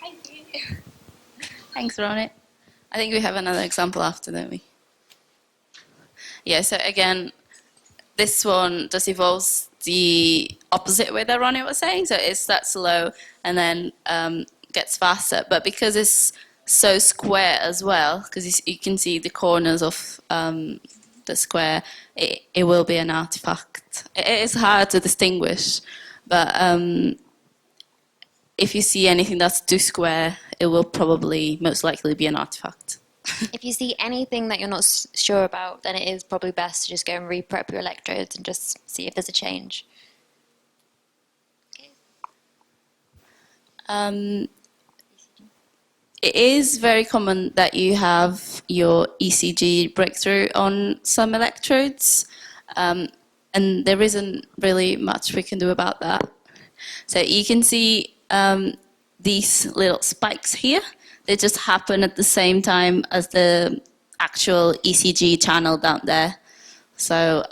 Thank you. Thanks, Ronit. I think we have another example after, don't we? Yeah, so again, this one just evolves the opposite way that Ronit was saying. So it starts slow and then gets faster. But because it's so square as well, because you can see the corners of the square, it will be an artifact. It is hard to distinguish, but if you see anything that's too square, it will probably most likely be an artifact. If you see anything that you're not sure about, then it is probably best to just go and re-prep your electrodes and just see if there's a change. It is very common that you have your ECG breakthrough on some electrodes, and there isn't really much we can do about that. So you can see these little spikes here. They just happen at the same time as the actual ECG channel down there. So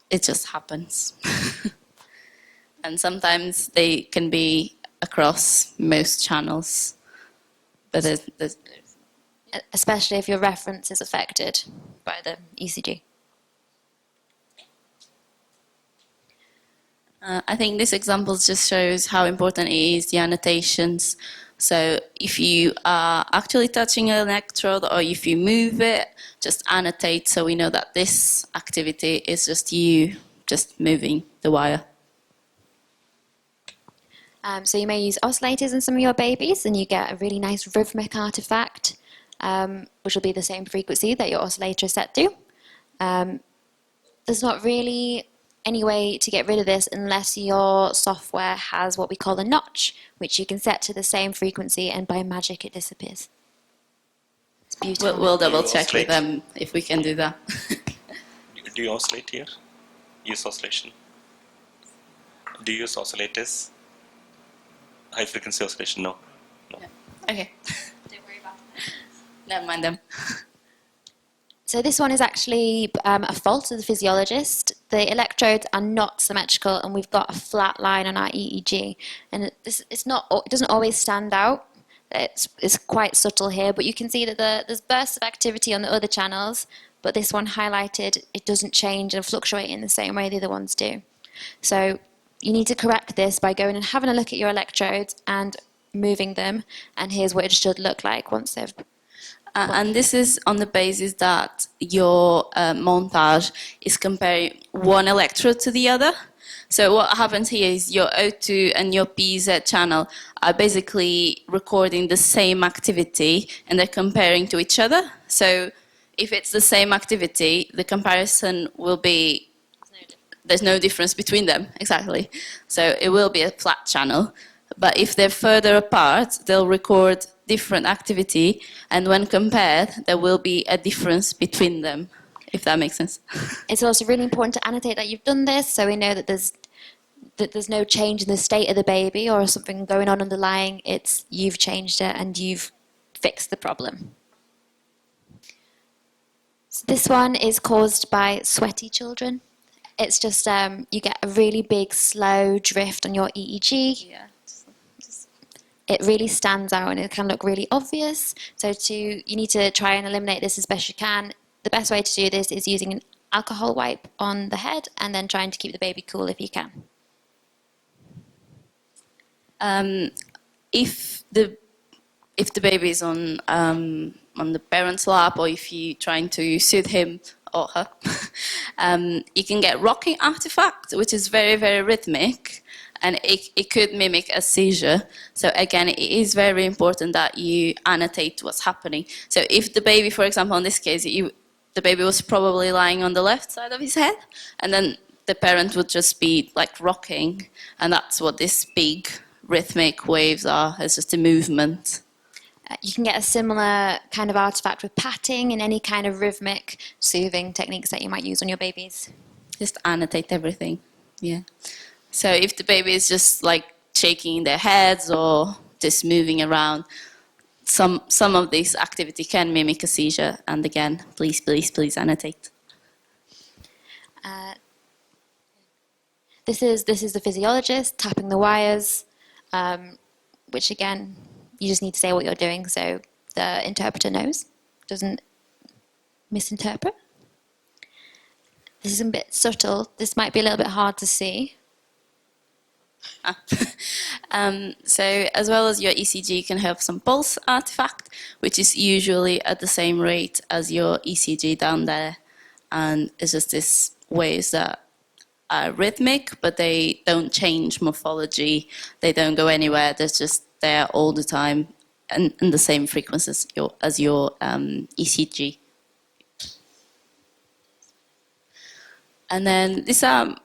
it just happens. And sometimes they can be across most channels. But there's Especially if your reference is affected by the ECG. I think this example just shows how important it is, the annotations. So if you are actually touching an electrode or if you move it, just annotate so we know that this activity is just you just moving the wire. So you may use oscillators in some of your babies and you get a really nice rhythmic artifact, which will be the same frequency that your oscillator is set to. There's not really any way to get rid of this unless your software has what we call a notch, which you can set to the same frequency and by magic it disappears. It's beautiful. We'll double check with them if we can do that. Do you oscillate here? Use oscillation? Do you use oscillators? High frequency oscillation? No. Yeah. Okay. Don't worry about it. Never mind them. So this one is actually a fault of the physiologist. The electrodes are not symmetrical and we've got a flat line on our EEG. And it doesn't always stand out. It's quite subtle here, but you can see that there's bursts of activity on the other channels, but this one highlighted, it doesn't change and fluctuate in the same way the other ones do. So you need to correct this by going and having a look at your electrodes and moving them, and here's what it should look like once they've... And this is on the basis that your montage is comparing one electrode to the other. So what happens here is your O2 and your PZ channel are basically recording the same activity and they're comparing to each other. So if it's the same activity, the comparison will be, there's no difference between them, exactly. So it will be a flat channel. But if they're further apart, they'll record different activity, and when compared, there will be a difference between them, if that makes sense. It's also really important to annotate that you've done this, so we know that there's no change in the state of the baby or something going on underlying. It's you've changed it and you've fixed the problem. So this one is caused by sweaty children. It's just you get a really big slow drift on your EEG. Yeah. It really stands out and it can look really obvious. So you need to try and eliminate this as best you can. the best way to do this is using an alcohol wipe on the head and then trying to keep the baby cool if you can. If the baby is on the parent's lap, or if you're trying to soothe him or her, you can get rocking artifact, which is very, very rhythmic, and it could mimic a seizure. So again, it is very important that you annotate what's happening. So if the baby, for example, in this case, the baby was probably lying on the left side of his head, and then the parent would just be like rocking, and that's what this big rhythmic waves are. It's just a movement. You can get a similar kind of artifact with patting and any kind of rhythmic soothing techniques that you might use on your babies. Just annotate everything. Yeah. So if the baby is just like shaking their heads or just moving around, some of this activity can mimic a seizure. And again, please annotate. This is the physiologist tapping the wires, which again, you just need to say what you're doing so the interpreter knows, doesn't misinterpret. This is a bit subtle. This might be a little bit hard to see. So as well as your ECG, you can have some pulse artifact, which is usually at the same rate as your ECG down there. And it's just these waves that are rhythmic, but they don't change morphology. They don't go anywhere. They're just there all the time and the same frequencies as your ECG. And then these are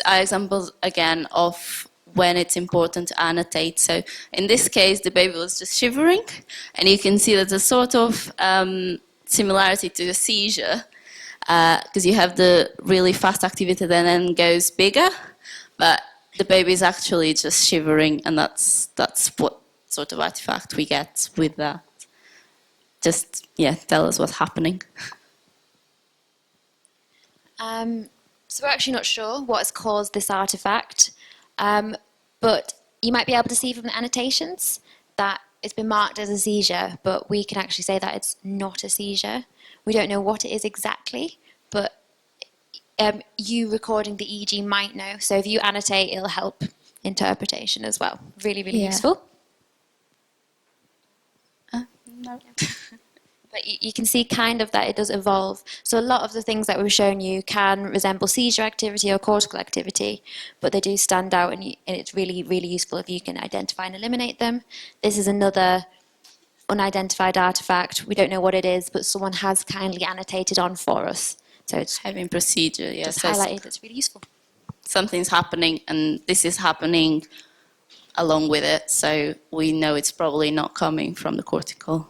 examples again of when it's important to annotate. So in this case, the baby was just shivering, and you can see there's a sort of similarity to a seizure, because you have the really fast activity that then goes bigger, but the baby is actually just shivering, and that's what sort of artifact we get with that. Just, yeah, tell us what's happening. So we're actually not sure what has caused this artifact, but you might be able to see from the annotations that it's been marked as a seizure, but we can actually say that it's not a seizure. We don't know what it is exactly, but you recording the EEG might know. So if you annotate, it'll help interpretation as well. Really, really useful. No. But you can see kind of that it does evolve. So a lot of the things that we've shown you can resemble seizure activity or cortical activity, but they do stand out, and it's really, really useful if you can identify and eliminate them. This is another unidentified artifact. We don't know what it is, but someone has kindly annotated on for us. So it's Having procedure, yeah. just So highlighted. That's really useful. something's happening, and this is happening along with it, so we know it's probably not coming from the cortical.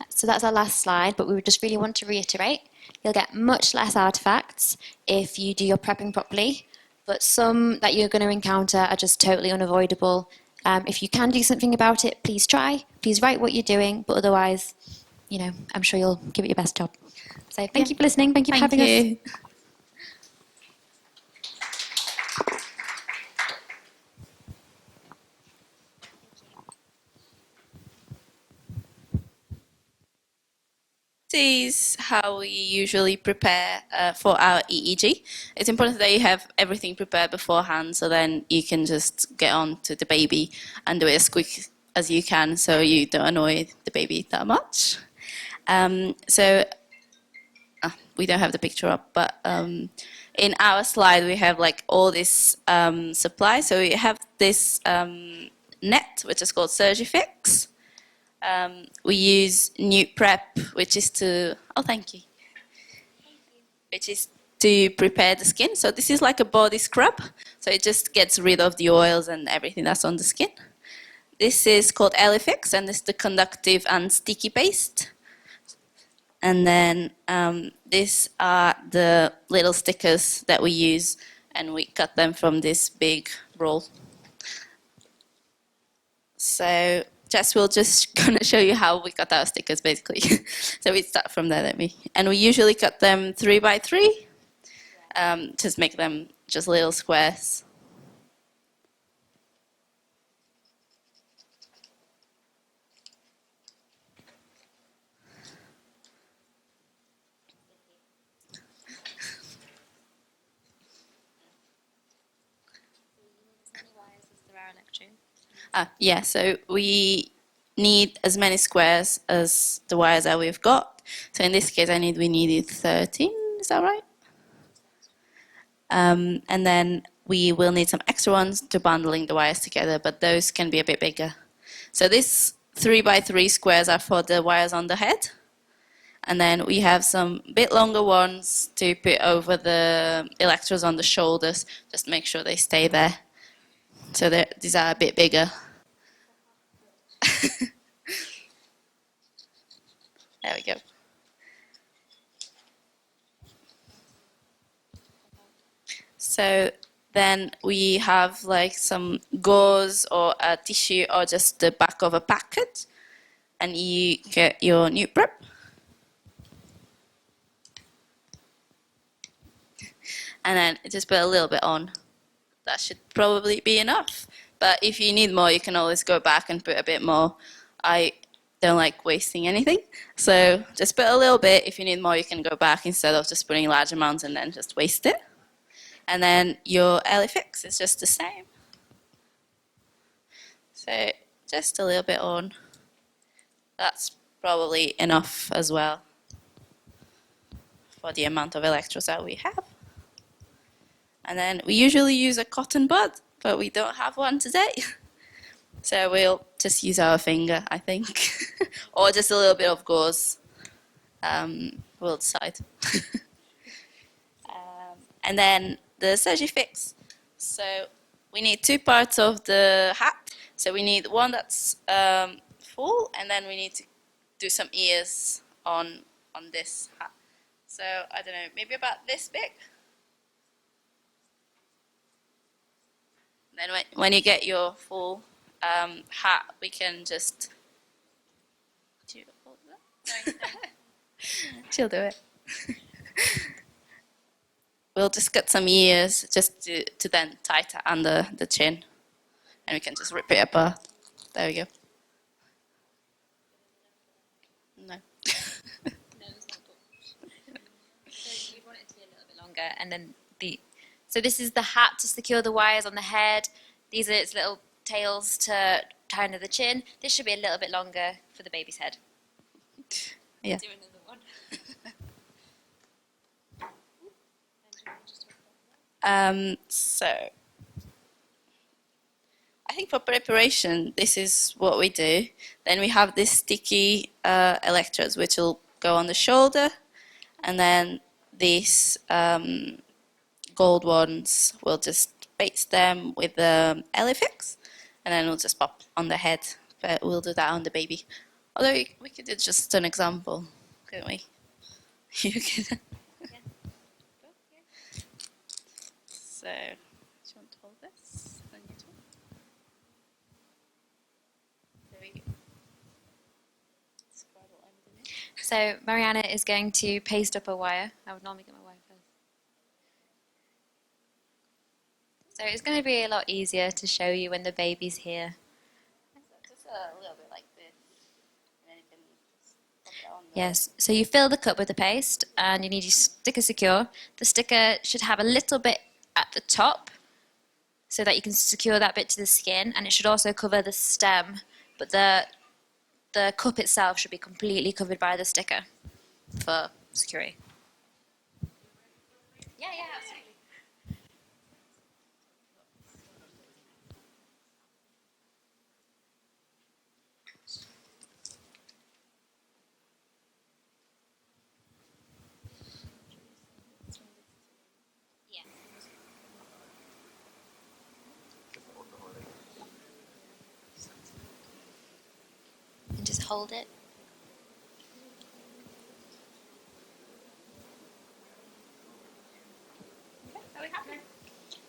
So that's our last slide, but we would just really want to reiterate, you'll get much less artifacts if you do your prepping properly, but some that you're going to encounter are just totally unavoidable. If you can do something about it, please try. Please write what you're doing, but otherwise, I'm sure you'll give it your best job. So thank you for listening. Thank you for having us. This is how we usually prepare for our EEG. It's important that you have everything prepared beforehand, so then you can just get on to the baby and do it as quick as you can, so you don't annoy the baby that much. We don't have the picture up, but in our slide we have like all this supply. So we have this net, which is called Surgifix. We use New Prep, which is which is to prepare the skin. So this is like a body scrub, so it just gets rid of the oils and everything that's on the skin. This is called Elifix, and it's the conductive and sticky paste. And then these are the little stickers that we use, and we cut them from this big roll. So Jess will just gonna show you how we cut our stickers, basically. So we start from there, and we usually cut them 3 by 3. Just make them just little squares. Yeah, so we need as many squares as the wires that we've got. So in this case, we needed 13, is that right? And then we will need some extra ones to bundling the wires together, but those can be a bit bigger. So these 3x3 squares are for the wires on the head. And then we have some bit longer ones to put over the electrodes on the shoulders, just make sure they stay there. So these are a bit bigger. There we go. So then we have like some gauze or a tissue or just the back of a packet, and you get your new prep. And then just put a little bit on. That should probably be enough. But if you need more, you can always go back and put a bit more. I don't like wasting anything. So just put a little bit. If you need more, you can go back instead of just putting large amounts and then just waste it. And then your LA fix is just the same. So just a little bit on. That's probably enough as well for the amount of electrodes that we have. And then we usually use a cotton bud, but we don't have one today. So we'll just use our finger, I think. Or just a little bit of gauze. We'll decide. And then the Surgifix. So we need 2 parts of the hat. So we need one that's full, and then we need to do some ears on this hat. So I don't know, maybe about this big. Then when you get your full hat, we can just... Do you hold that? She'll do it. We'll just cut some ears just to then tighten under the chin. And we can just rip it apart. There we go. No. So you'd want it to be a little bit longer, and then so this is the hat to secure the wires on the head. These are its little tails to tie under the chin. This should be a little bit longer for the baby's head. Yeah. Do another one. So I think for preparation, this is what we do. Then we have this sticky electrodes, which will go on the shoulder, and then these gold ones, we'll just paste them with the Elifix, and then we'll just pop on the head. But we'll do that on the baby. Although we could do just an example, couldn't we? You could. So, do you want to hold this? Then you talk. There we go. Squabble underneath. So Mariana is going to paste up a wire. I would normally get my wire first. So it's going to be a lot easier to show you when the baby's here. Just a little bit like this. And then you can just pop it on. Yes, so you fill the cup with the paste and you need your sticker secure. The sticker should have a little bit at the top so that you can secure that bit to the skin, and it should also cover the stem, but the cup itself should be completely covered by the sticker for security. Yeah, absolutely. And just hold it. Are we happy?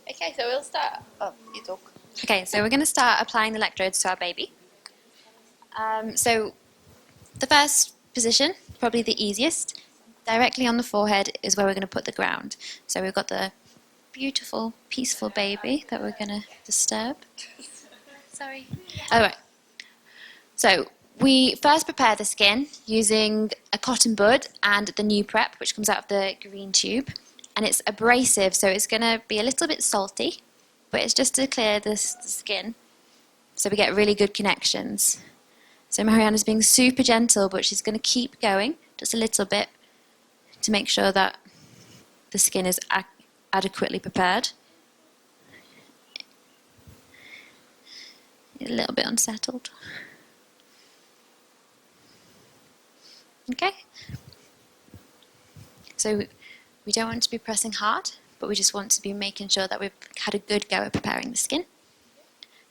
Okay, so we'll start. Oh, you talk. Okay, so we're going to start applying the electrodes to our baby. So the first position, probably the easiest, directly on the forehead is where we're going to put the ground. So we've got the beautiful, peaceful baby that we're going to disturb. Sorry. All right. So we first prepare the skin using a cotton bud and the new prep, which comes out of the green tube. And it's abrasive, so it's going to be a little bit salty, but it's just to clear the skin. so we get really good connections. So Mariana's being super gentle, but she's going to keep going just a little bit to make sure that the skin is adequately prepared. A little bit unsettled. Okay. So we don't want to be pressing hard, but we just want to be making sure that we've had a good go at preparing the skin.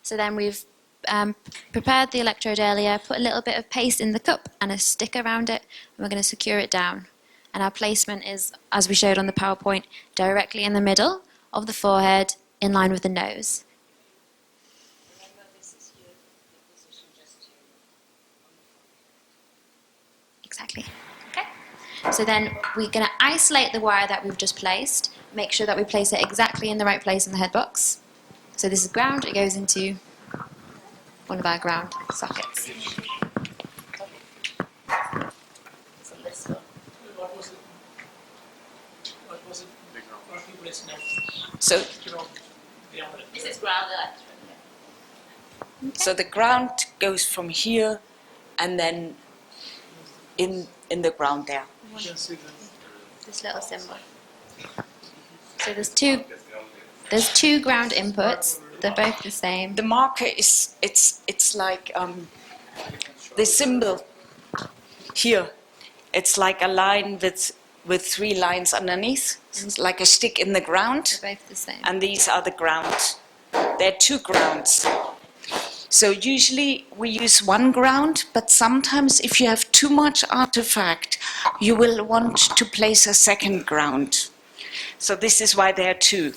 So then we've prepared the electrode earlier, put a little bit of paste in the cup and a stick around it, and we're going to secure it down. And our placement is, as we showed on the PowerPoint, directly in the middle of the forehead, in line with the nose. Exactly. Okay. So then we're going to isolate the wire that we've just placed, make sure that we place it exactly in the right place in the head box. So this is ground, it goes into one of our ground sockets. So, This is ground electrode. so the ground goes from here and then in the ground there. This little symbol. So there's two ground inputs. They're both the same. The marker is, it's like the symbol here. It's like a line with 3 lines underneath. It's like a stick in the ground. They're both the same. And these are the grounds. There are 2 grounds. So usually we use 1 ground, but sometimes if you have too much artifact, you will want to place a 2nd ground. So this is why there are 2.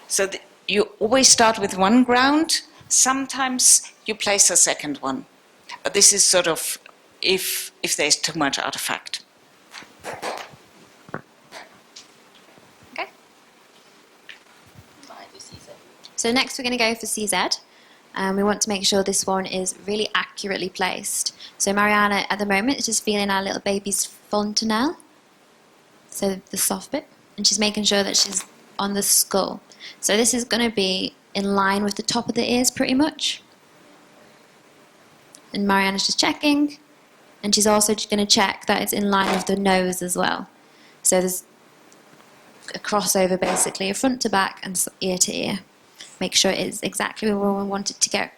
So you always start with 1 ground. Sometimes you place a 2nd one. But this is sort of if there's too much artifact. Okay. So next we're going to go for CZ. We want to make sure this one is really accurately placed. So Mariana at the moment is just feeling our little baby's fontanelle, so the soft bit, and she's making sure that she's on the skull. So this is going to be in line with the top of the ears pretty much. And Mariana's just checking, and she's also going to check that it's in line with the nose as well. So there's a crossover basically, a front to back and ear to ear. Make sure it is exactly where we want it to go.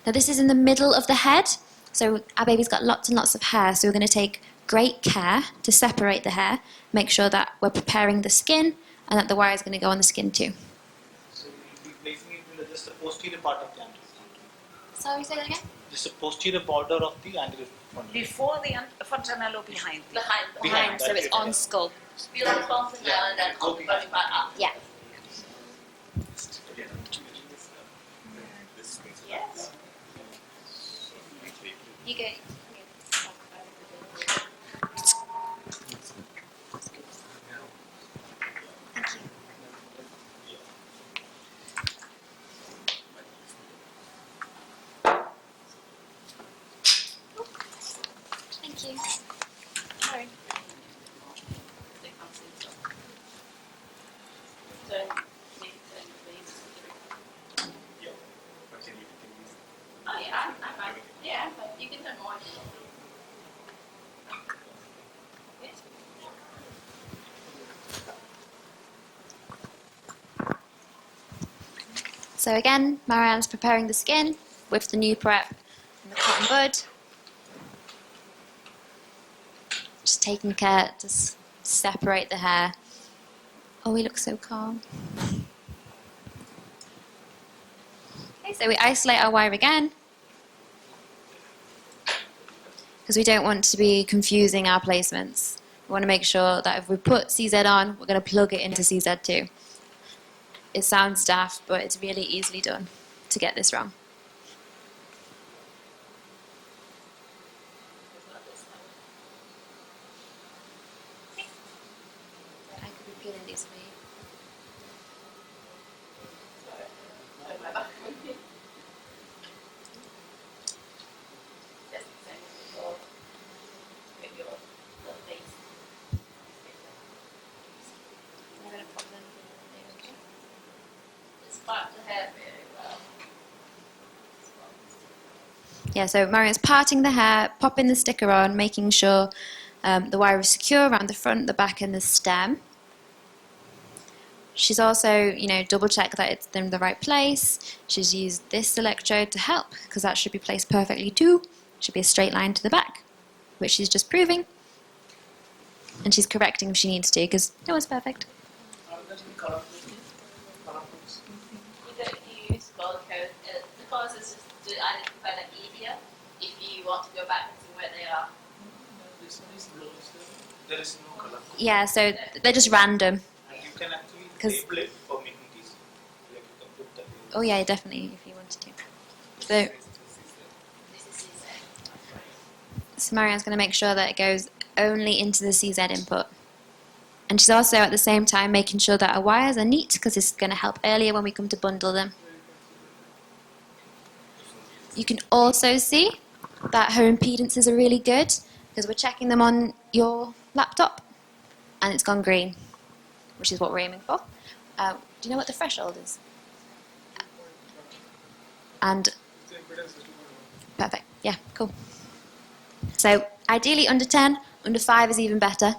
Now this is in the middle of the head, so our baby's got lots and lots of hair, so we're going to take great care to separate the hair, make sure that we're preparing the skin and that the wire is going to go on the skin too. So we'll be placing it in just the posterior part of the anterior. Sorry, say that again? Just the posterior border of the anterior fontanelle. Before the fontanelle or behind? Behind, so it's on skull. Feel the fontanelle and then on the body part up. Yeah. Yes. You go. Thank you. Thank you. Sorry. Oh yeah, I'm fine. Yeah, but you can turn more. Yes. So again, Marianne's preparing the skin with the new prep and the cotton bud. Just taking care to separate the hair. Oh, we look so calm. Okay, so we isolate our wire again, because we don't want to be confusing our placements. We want to make sure that if we put CZ on, we're going to plug it into CZ2. It sounds daft, but it's really easily done to get this wrong. I could be peeling these for you. I'm going to pop them in, okay? It's part the hair very well. Yeah, so Marian's parting the hair, popping the sticker on, making sure the wire is secure around the front, the back and the stem. She's also, double checked that it's in the right place. She's used this electrode to help, because that should be placed perfectly too. Should be a straight line to the back, which she's just proving. And she's correcting if she needs to, because no one's perfect. Are there any color codes? You don't use color code. The cause is just to identify them easier if you want to go back to where they are. This one is blue, so there is no color code. Yeah, so they're just random. And you can actually 'Cause- label it for making it easy. Like you can put the label. Oh yeah, definitely, if you wanted to. So, This is CZ. so Marianne's going to make sure that it goes only into the CZ input. And she's also at the same time making sure that our wires are neat, because this is going to help earlier when we come to bundle them. You can also see that her impedances are really good, because we're checking them on your laptop and it's gone green, which is what we're aiming for. Do you know what the threshold is? And perfect, yeah, cool. So ideally under 10, under 5 is even better.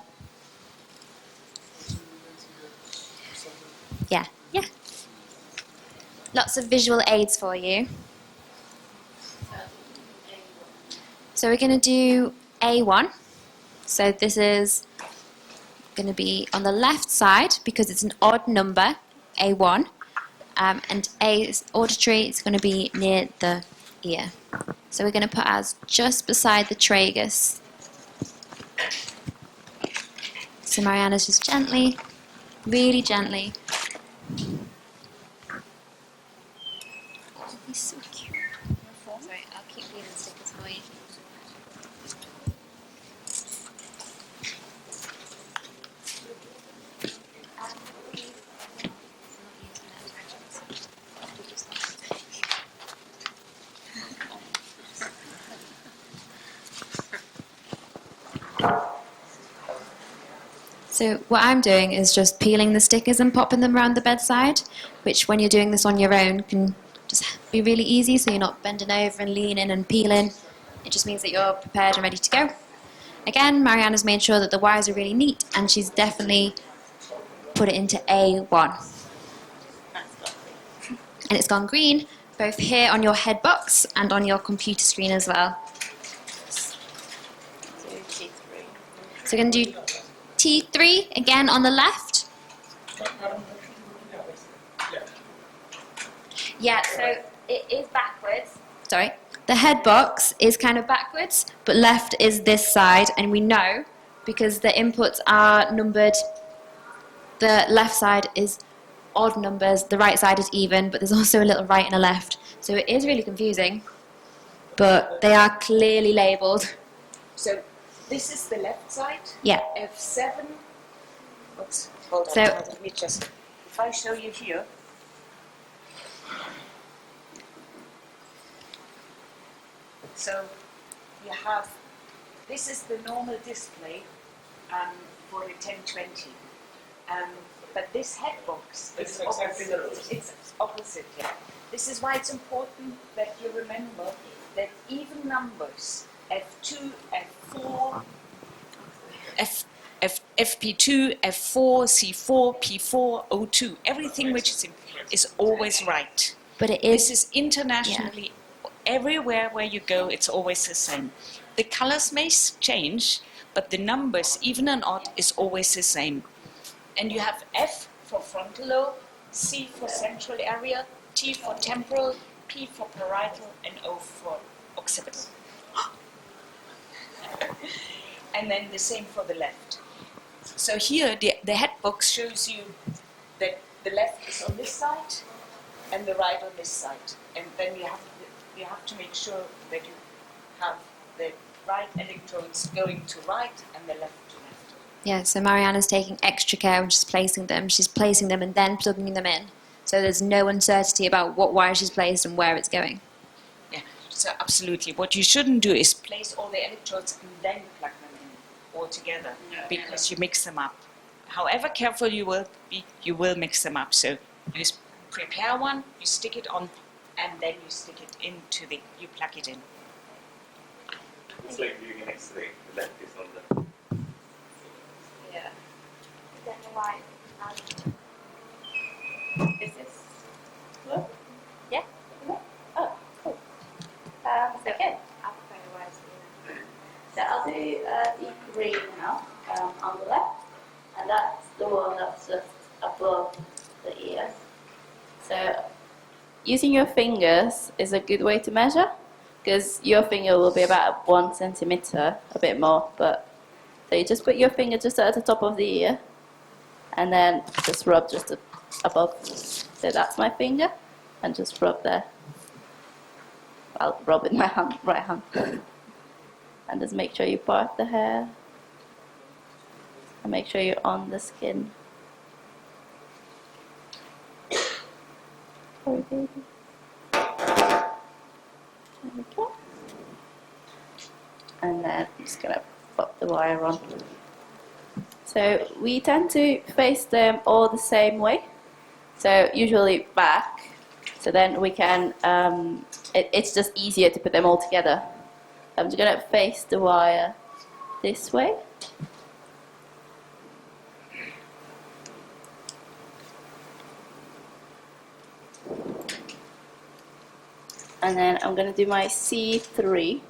Yeah. Lots of visual aids for you. So we're going to do A1. So this is going to be on the left side, because it's an odd number, A1. And A is auditory, it's going to be near the ear. So we're going to put ours just beside the tragus. So Mariana's just gently, really gently. He's so cute. Sorry, I'll keep leaving stickers for you. So what I'm doing is just peeling the stickers and popping them around the bedside, which when you're doing this on your own can just be really easy, so you're not bending over and leaning and peeling. It just means that you're prepared and ready to go. Again, Mariana's made sure that the wires are really neat, and she's definitely put it into A1. And it's gone green, both here on your head box and on your computer screen as well. So we're going to do T3 again on the left. Yeah, so it is backwards. Sorry. The head box is kind of backwards, but left is this side, and we know because the inputs are numbered. The left side is odd numbers, the right side is even, but there's also a little right and a left. So it is really confusing, but they are clearly labelled. So this is the left side. Yeah. F7. Oops, hold on. So- Let me just. If I show you here. So you have. This is the normal display for a 1020. But this head box is opposite. It's opposite, yeah. This is why it's important that you remember that even numbers F2, F4, FP2, F4, C4, P4, O2, everything which is always right. But it This is, is internationally, everywhere where you go, it's always the same. The colors may change, but the numbers, even and odd, is always the same. And you have F for frontal lobe, C for central area, T for temporal, P for parietal, and O for occipital. And then the same for the left. So here the head box shows you that the left is on this side and the right on this side. And then you have to make sure that you have the right electrodes going to right and the left to left. yeah, so Mariana's taking extra care when she's placing them. She's placing them and then plugging them in. So there's no uncertainty about what wire she's placed and where it's going. Yeah, so absolutely. What you shouldn't do is place all the electrodes and then plug them in all together, because you mix them up. However careful you will be, you will mix them up. So you prepare one, you stick it on, and then you stick it into you plug it in. It's like viewing an X-ray. The left is on the. Yeah. I don't know why. Is this look? Yeah. Oh, cool. Okay. I'll prefer the wires. So I'll do deep green now on the left, and that's the one that's just above the ear. So using your fingers is a good way to measure, because your finger will be about 1 centimeter, a bit more, but so you just put your finger just at the top of the ear, and then just rub just above. So that's my finger, and just rub there. I'll rub with my hand, right hand. And just make sure you part the hair. And make sure you're on the skin. Sorry, baby. There we go. And then I'm just gonna pop the wire on. So we tend to face them all the same way. So usually back. So then we can, it's just easier to put them all together. I'm just going to face the wire this way. And then I'm going to do my C3,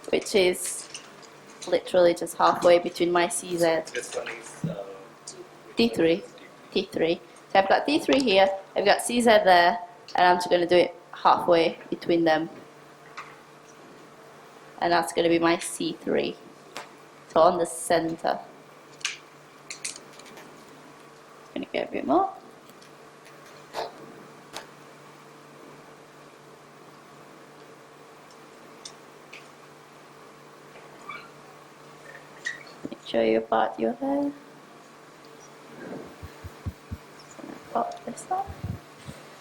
which is literally just halfway between my CZ. This one is. D3. T3. So I've got D3 here, I've got CZ there, and I'm just going to do it halfway between them. And that's going to be my C3. So on the center. Going to get a bit more. Make sure you part your hair. Pop this up.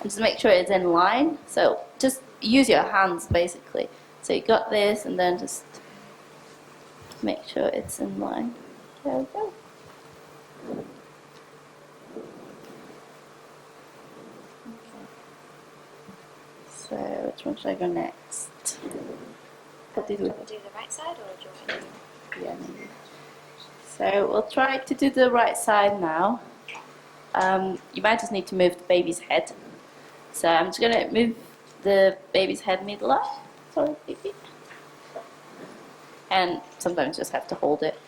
And just make sure it's in line. So just use your hands basically. So you got this, and then just make sure it's in line. There we go. Okay. So which one should I go next? What did we Do the right side or do you want to do? Yeah, maybe. So we'll try to do the right side now. You might just need to move the baby's head. So I'm just going to move the baby's head middle up. Sorry, baby. And sometimes just have to hold it.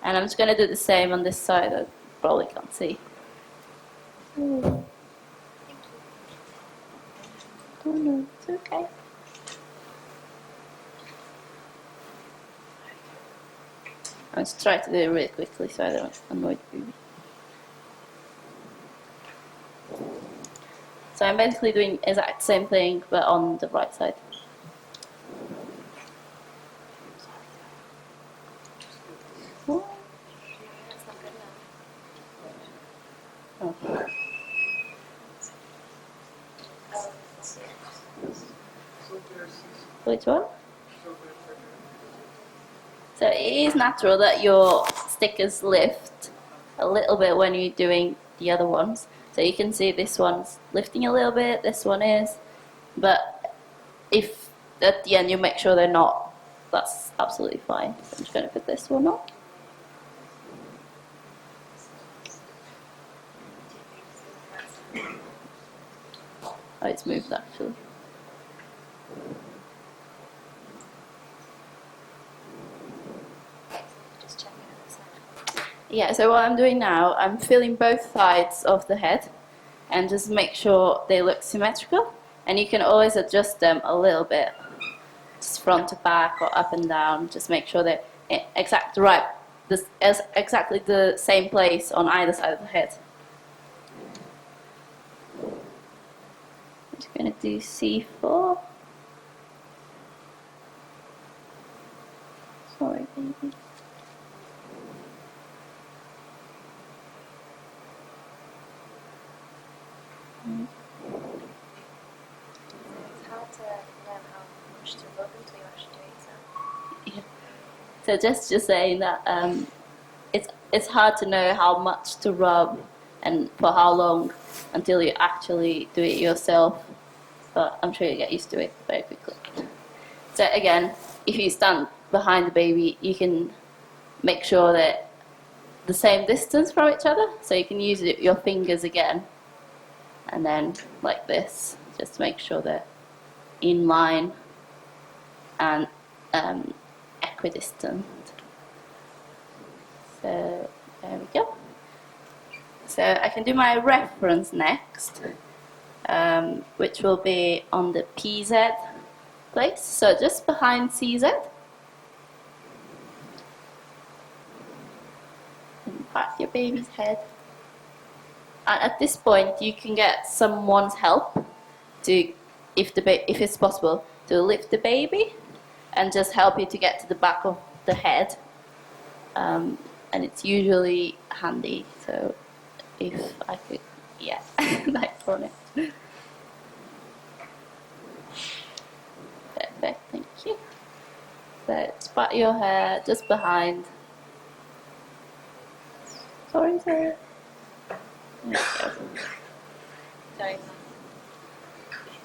And I'm just going to do the same on this side. I probably can't see. Oh no, it's okay. I'll just try to do it really quickly so I don't annoy the baby. So I'm basically doing exact same thing, but on the right side. What? That's not good enough. Oh. Which one? So it is natural that your stickers lift a little bit when you're doing the other ones. So you can see this one's lifting a little bit, this one is. But if at the end you make sure they're not, that's absolutely fine. So I'm just going to put this one on. Oh, it's moved actually. Just checking on the side. Yeah, so what I'm doing now, I'm filling both sides of the head and just make sure they look symmetrical. And you can always adjust them a little bit, just front to back or up and down. Just make sure they're exactly the same place on either side of the head. I'm just going to do C4. Sorry, baby. It's hard to know how much to rub until you actually do it. Yeah. So just saying that it's hard to know how much to rub and for how long until you actually do it yourself. But I'm sure you get used to it very quickly. So again, if you stand behind the baby, you can make sure that the same distance from each other, so you can use your fingers again, and then like this, just to make sure they're in line and equidistant. So there we go. So I can do my reference next, which will be on the PZ place, so just behind CZ. And pat your baby's head. And at this point, you can get someone's help to, if it's possible, to lift the baby and just help you to get to the back of the head. And it's usually handy. So if I could, yeah, like on it. Perfect, thank you. So spot your hair just behind. Sorry. There we go. Sorry.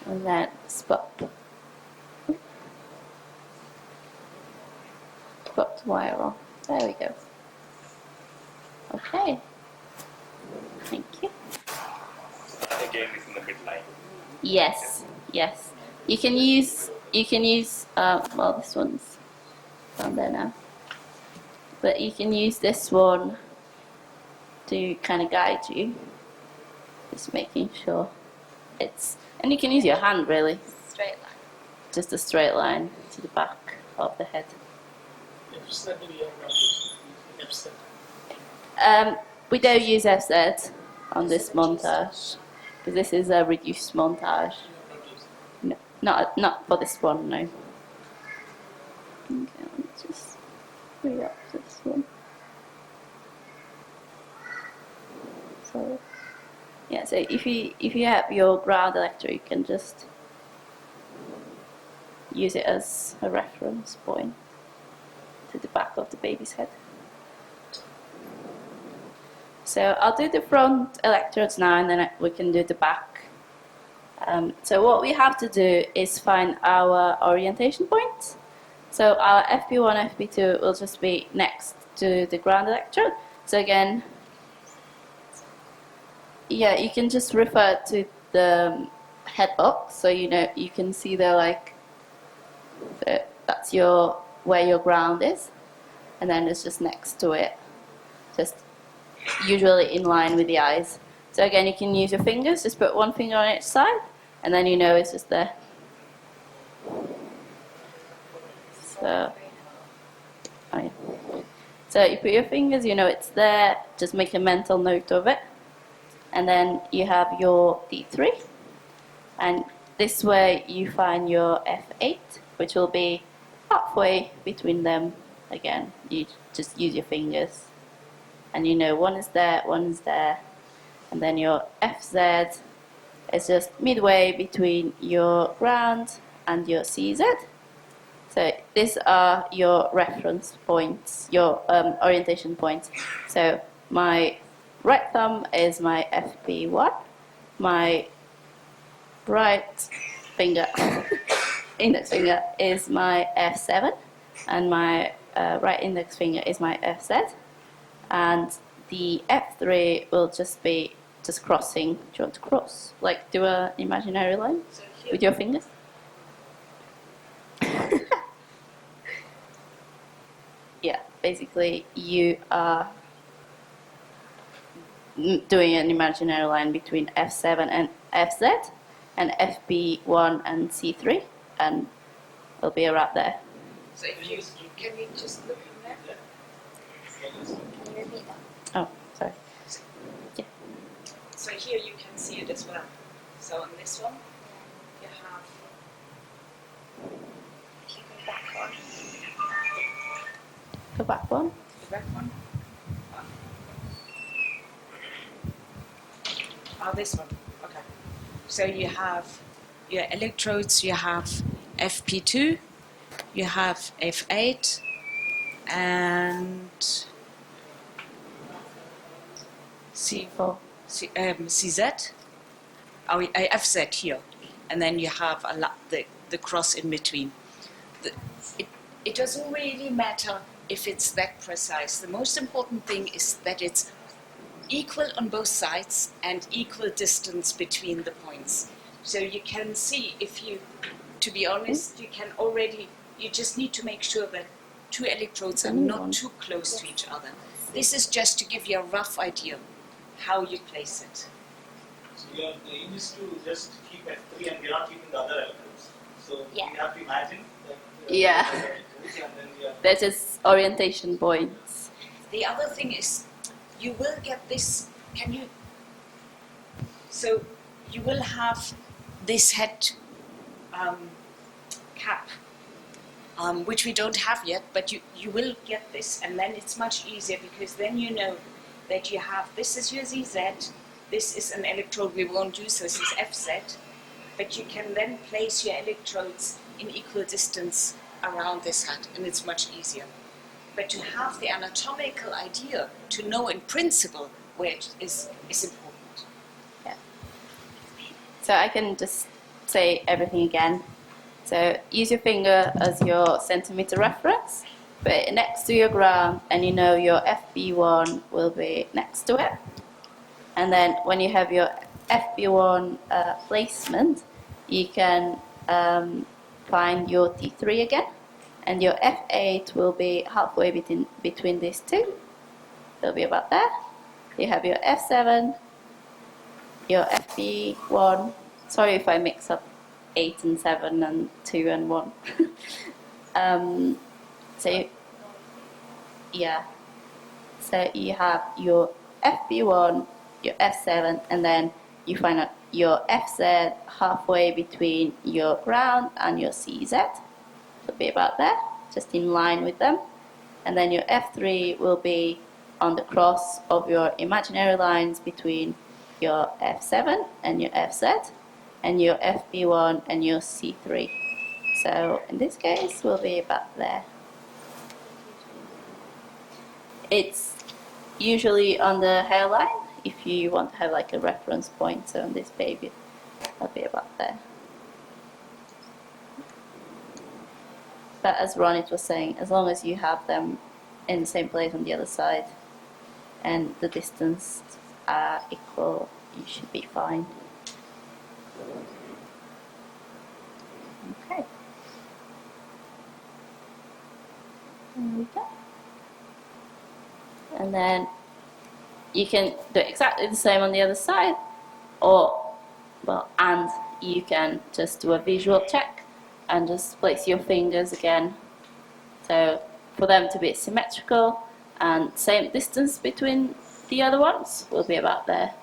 And then spot. Spot wire on. There we go. Okay. Thank you. Again, it's in the midline. Yes. You can use well, this one's down there now. But you can use this one to kind of guide you. Just making sure it's, and you can use your hand really. Straight line. Just a straight line to the back of the head. We don't use FZ on this montage because this is a reduced montage. No, not for this one, no. Okay, let's just free up this one. So yeah, so if you have your ground electrode, you can just use it as a reference point to the back of the baby's head. So I'll do the front electrodes now, and then we can do the back. So what we have to do is find our orientation points. So our FP1, FP2 will just be next to the ground electrode. So again, yeah, you can just refer to the head box, so you know you can see there, like that's where your ground is, and then it's just next to it, just usually in line with the eyes. So again, you can use your fingers, just put one finger on each side, and then you know it's just there. So, oh yeah. So you put your fingers, you know it's there, just make a mental note of it. And then you have your D3, and this way you find your F8, which will be halfway between them. Again, you just use your fingers, and you know one is there, and then your FZ is just midway between your ground and your CZ. So these are your reference points, your orientation points. So my right thumb is my FP1, my right finger, index finger is my F7, and my right index finger is my FZ, and the F3 will just be just crossing. Do you want to cross? Like do an imaginary line with your fingers? Yeah, basically you are doing an imaginary line between F7 and FZ, and FP1 and C3, and it'll be around there. So if you can you just look in there? Can you repeat that? Oh, sorry. Yeah. So here you can see it as well. So on this one, you have. If you go back one. Go back one. The back one. Oh, this one. Okay. So you have your electrodes. You have FP2. You have F8, and C4. CZ. Oh, FZ here, and then you have the cross in between. it doesn't really matter if it's that precise. The most important thing is that it's equal on both sides and equal distance between the points. So you can see if you, to be honest, you can already, you just need to make sure that two electrodes are not too close to each other. This is just to give you a rough idea how you place it. So your aim is to just keep F3 and we are not keeping the other electrodes. So Yeah. we have to imagine that Yeah. the other electrodes and then we are They're just orientation points. The other thing is, you will get this, can you, so you will have this head cap, which we don't have yet, but you will get this, and then it's much easier because then you know that you have, this is your ZZ, this is an electrode we won't use, this is FZ, but you can then place your electrodes in equal distance around this head, and it's much easier. But to have the anatomical idea, to know in principle where it is important. So I can just say everything again. So use your finger as your centimeter reference, put it next to your ground, and you know your FB1 will be next to it. And then when you have your FB1 placement, you can find your T3 again, and your F8 will be halfway between these two. It'll be about there. You have your F7, your FB1. Sorry if I mix up 8 and 7 and 2 and 1. So you have your FB1, your F7, and then you find out your FZ halfway between your ground and your CZ. It'll be about there, just in line with them. And then your F3 will be on the cross of your imaginary lines between your F7 and your FZ, and your FB1 and your C3. So in this case, we'll be about there. It's usually on the hairline if you want to have like a reference point. So on this baby, it'll be about there. But as Ronit was saying, as long as you have them in the same place on the other side and the distance are equal, you should be fine. Okay. There we go. And then you can do exactly the same on the other side, or, well, and you can just do a visual check and just place your fingers again. So for them to be symmetrical and same distance between the other ones will be about there.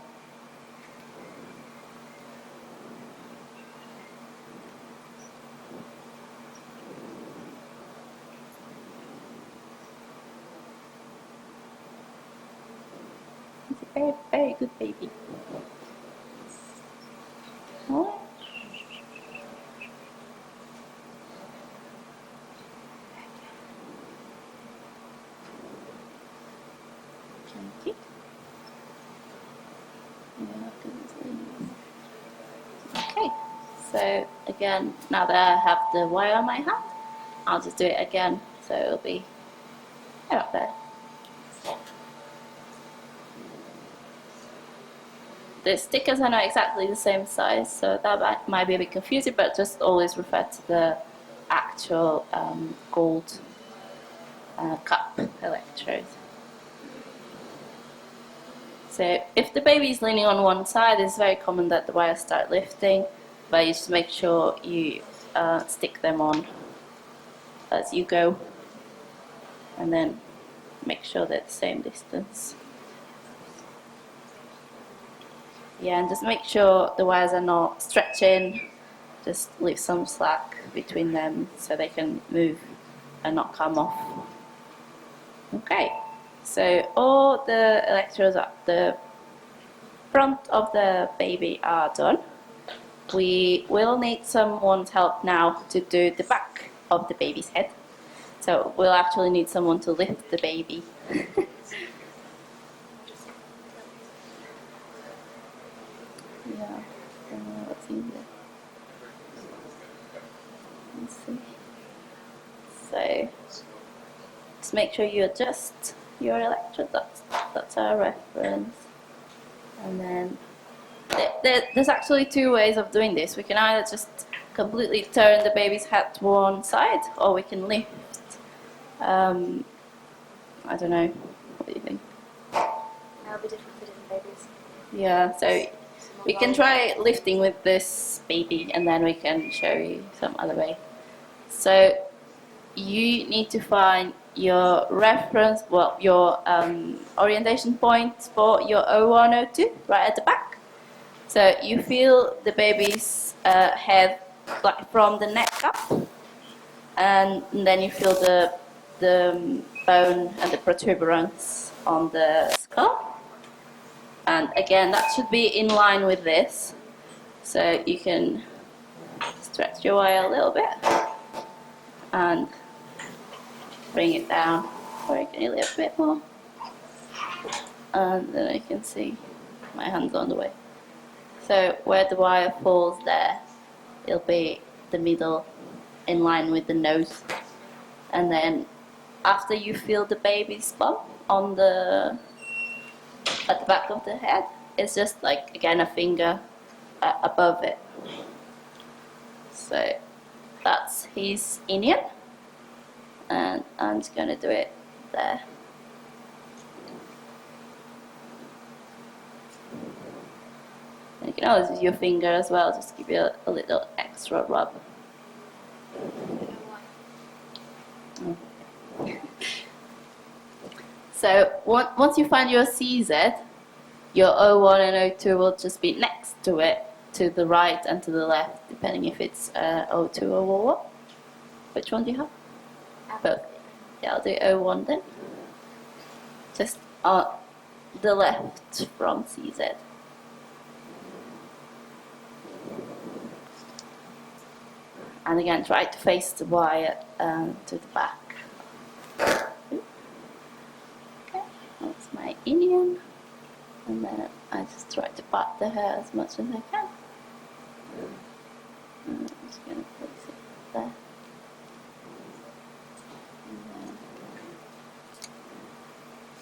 He's a very, very good baby. Alright. Thank you. Okay, so again, now that I have the wire on my hand, I'll just do it again, so it'll be right up there. The stickers are not exactly the same size, so that might be a bit confusing, but just always refer to the actual gold cup electrode. So if the baby is leaning on one side, it's very common that the wires start lifting, but you just make sure you stick them on as you go, and then make sure they're the same distance. Yeah, and just make sure the wires are not stretching, just leave some slack between them so they can move and not come off. Okay, so all the electrodes at the front of the baby are done. We will need someone's help now to do the back of the baby's head. So we'll actually need someone to lift the baby. Yeah, what's easier? Let's see. So just make sure you adjust your electrode. That's our reference. And then there's actually two ways of doing this. We can either just completely turn the baby's head to one side, or we can lift. I don't know. What do you think? That'll be different for different babies. Yeah, so we can try lifting with this baby and then we can show you some other way. So you need to find your reference, well, your orientation point for your O1, O2 right at the back. So you feel the baby's head like from the neck up, and then you feel the bone and the protuberance on the skull. And again, that should be in line with this. So you can stretch your wire a little bit and bring it down, or you can lift a bit more. And then I can see my hand's on the way. So where the wire falls there, it'll be the middle in line with the nose. And then after you feel the baby's bump on at the back of the head, it's just like, again, a finger above it. So that's his Indian, and I'm just going to do it there. And you can always use your finger as well, just give you a little extra rub. So once you find your CZ, your O1 and O2 will just be next to it, to the right and to the left, depending if it's O2 or O1. Which one do you have? Both. Yeah, I'll do O1 then. Just on the left from CZ. And again, try to face the wire to the back. Okay, that's my Indian. And then I just try to part the hair as much as I can. And I'm just going to place it there. And then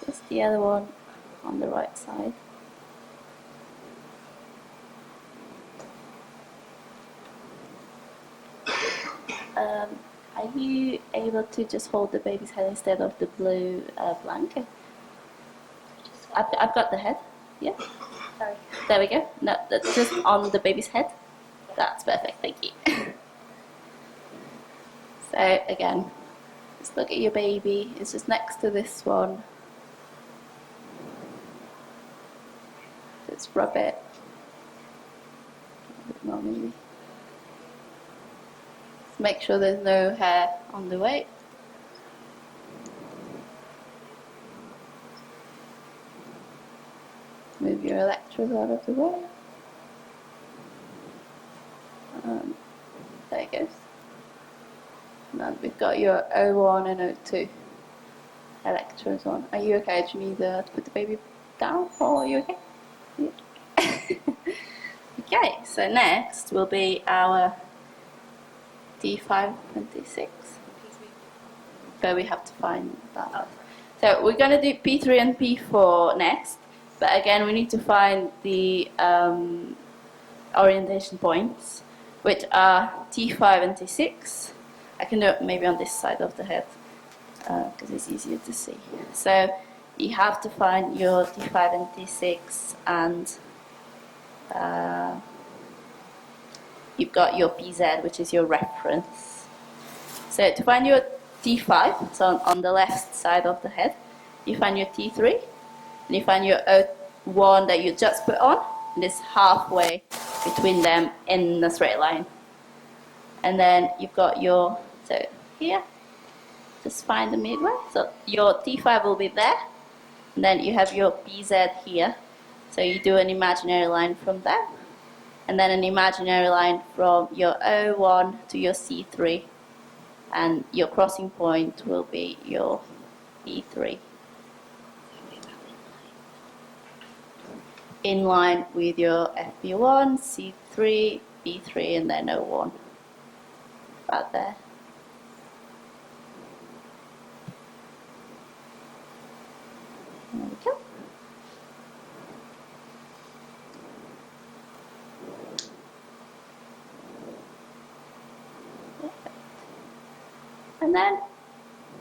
just the other one on the right side. Are you able to just hold the baby's head instead of the blue blanket? I've got the head. Yeah. Sorry. There we go. No, that's just on the baby's head. That's perfect. Thank you. So again, just look at your baby. It's just next to this one. Just rub it. A bit more maybe. Just make sure there's no hair on the way. Move your electrodes out of the way. There it goes. Now we've got your O1 and O2 electrodes on. Are you okay? Do you need to put the baby down, or are you okay? Yeah. Okay, so next will be our D526. But we have to find that. So we're going to do P3 and P4 next. But again, we need to find the orientation points, which are T5 and T6. I can do it maybe on this side of the head, because it's easier to see. So you have to find your T5 and T6, and you've got your PZ, which is your reference. So to find your T5, so on the left side of the head, you find your T3, and you find your O1 that you just put on, and it's halfway between them in a straight line. And then you've got your, so here, just find the midway. So your T5 will be there, and then you have your PZ here. So you do an imaginary line from there, and then an imaginary line from your O1 to your C3, and your crossing point will be your P3. In line with your FP1, C3, B3, and then O1. About there. And then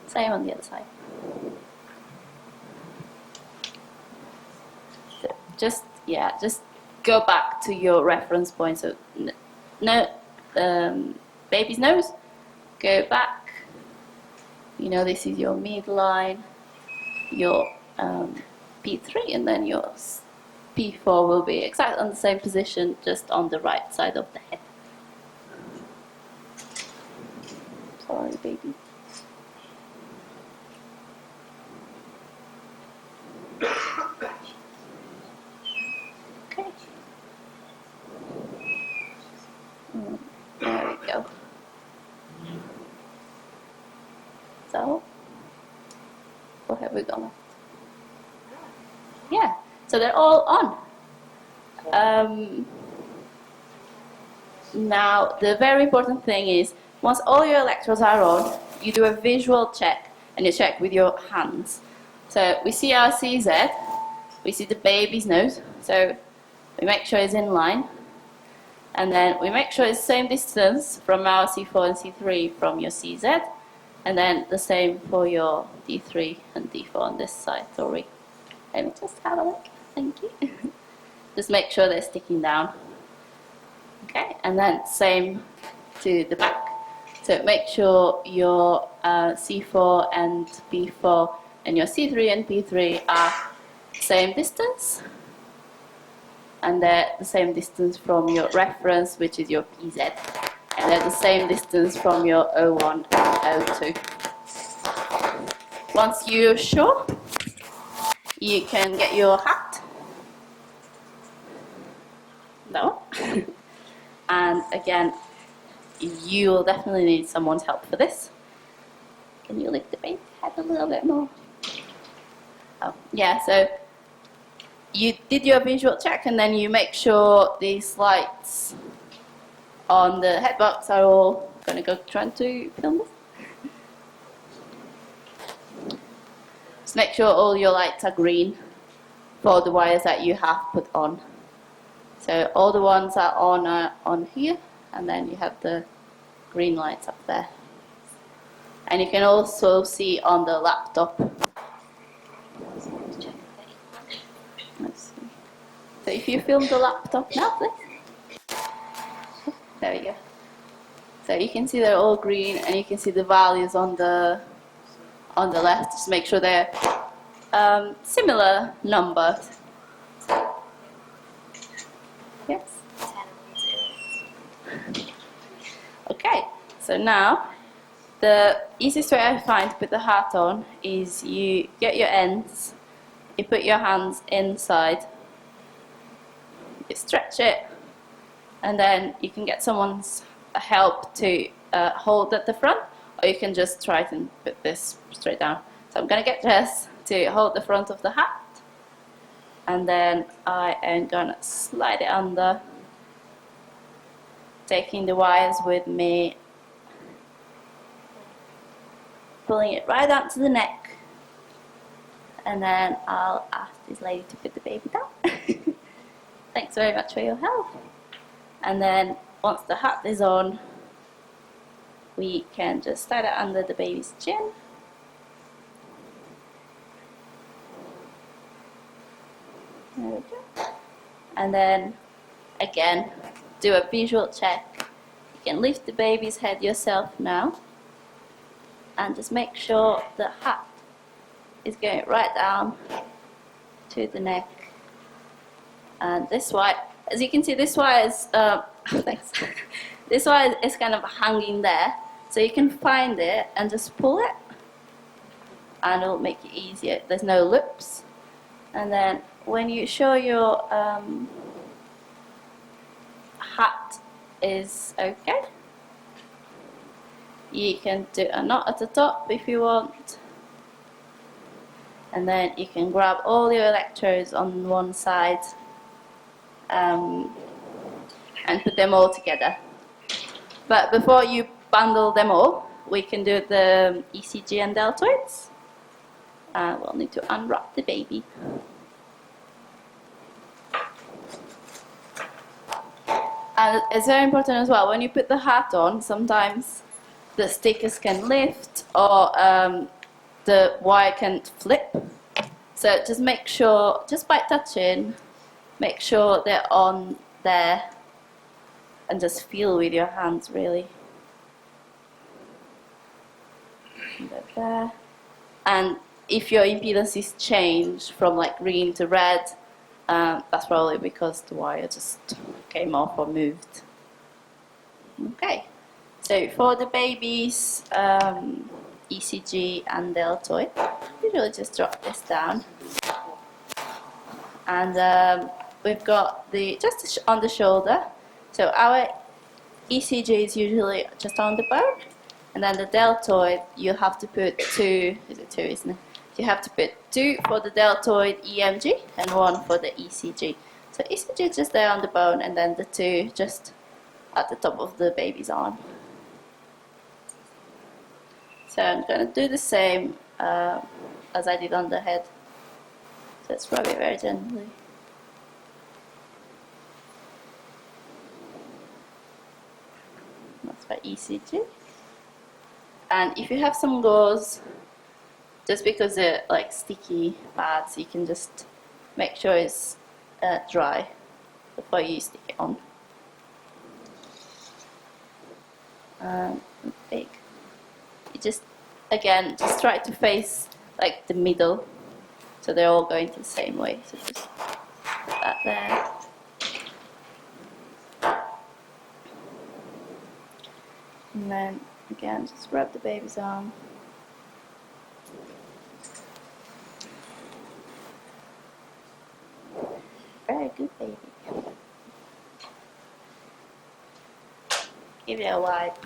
same on the other side. So just go back to your reference point. So baby's nose, go back. You know, this is your midline, your P3, and then your P4 will be exactly on the same position, just on the right side of the head. Sorry, baby. Okay. There we go. So, what have we got left? Yeah, so they're all on. Now, the very important thing is, once all your electrodes are on, you do a visual check, and you check with your hands. So we see our CZ, we see the baby's nose, so we make sure it's in line, and then we make sure it's the same distance from our C4 and C3 from your CZ, and then the same for your D3 and D4 on this side. Sorry. Let me just have a look. Thank you. Just make sure they're sticking down. Okay, and then same to the back. So make sure your C4 and P4 and your C3 and P3 are same distance. And they're the same distance from your reference, which is your PZ. And they're the same distance from your O1 and O2. Once you're sure, you can get your hat. No. And again, you will definitely need someone's help for this. Can you lift the baby head a little bit more? Oh, yeah, so you did your visual check, and then you make sure these lights on the head box are all going to go trying to film this. Just make sure all your lights are green for the wires that you have put on. So all the ones are on here, and then you have the green lights up there. And you can also see on the laptop. Let's see. So if you film the laptop now, please. There we go. So you can see they're all green, and you can see the values on the left. Just make sure they're similar numbers. Yes. Okay. So now, the easiest way I find to put the hat on is you get your ends, you put your hands inside, you stretch it, and then you can get someone's help to hold at the front, or you can just try to put this straight down. So I'm going to get Jess to hold the front of the hat, and then I am going to slide it under, taking the wires with me, pulling it right down to the neck, and then I'll ask this lady to put the baby down. Thanks very much for your help. And then once the hat is on, we can just slide it under the baby's chin. There we go. And then again, do a visual check. You can lift the baby's head yourself now, and just make sure the hat is going right down to the neck. And this wire, as you can see, this wire is thanks. This wire is kind of hanging there, so you can find it and just pull it, and it'll make it easier. There's no loops. And then when you show your hat is okay, you can do a knot at the top if you want, and then you can grab all your electrodes on one side and put them all together. But before you bundle them all, we can do the ECG and deltoids. We'll need to unwrap the baby. And it's very important as well, when you put the hat on, sometimes the stickers can lift, or the wire can flip. So just make sure, just by touching, make sure they're on there, and just feel with your hands really. There. And if your impedance is changed from like green to red, that's probably because the wire just came off or moved. Okay, so for the baby's ECG and deltoid, you really just drop this down, and we've got the just on the shoulder. So our ECG is usually just on the bone, and then the deltoid you have to put two. Is it two? Isn't it? You have to put two for the deltoid EMG and one for the ECG. So ECG is just there on the bone, and then the two just at the top of the baby's arm. So I'm going to do the same as I did on the head. So let's rub it very gently. That's for ECG. And if you have some gauze, just because they're like sticky pads, you can just make sure it's dry before you stick it on. Big. You just, again, just try to face like the middle, so they're all going the same way. So just put that there. And then again, just rub the baby's arm. Very good, baby. Give it a wipe.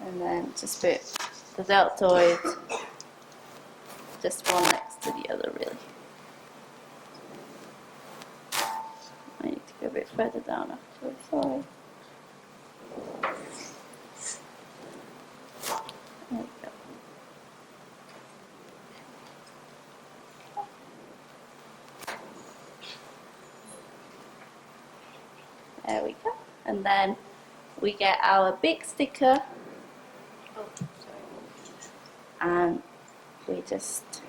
And then just put the deltoid just one next to the other, really. I need to go a bit further down actually, sorry. There we go. There we go. And then we get our big sticker. Oh, sorry. And we just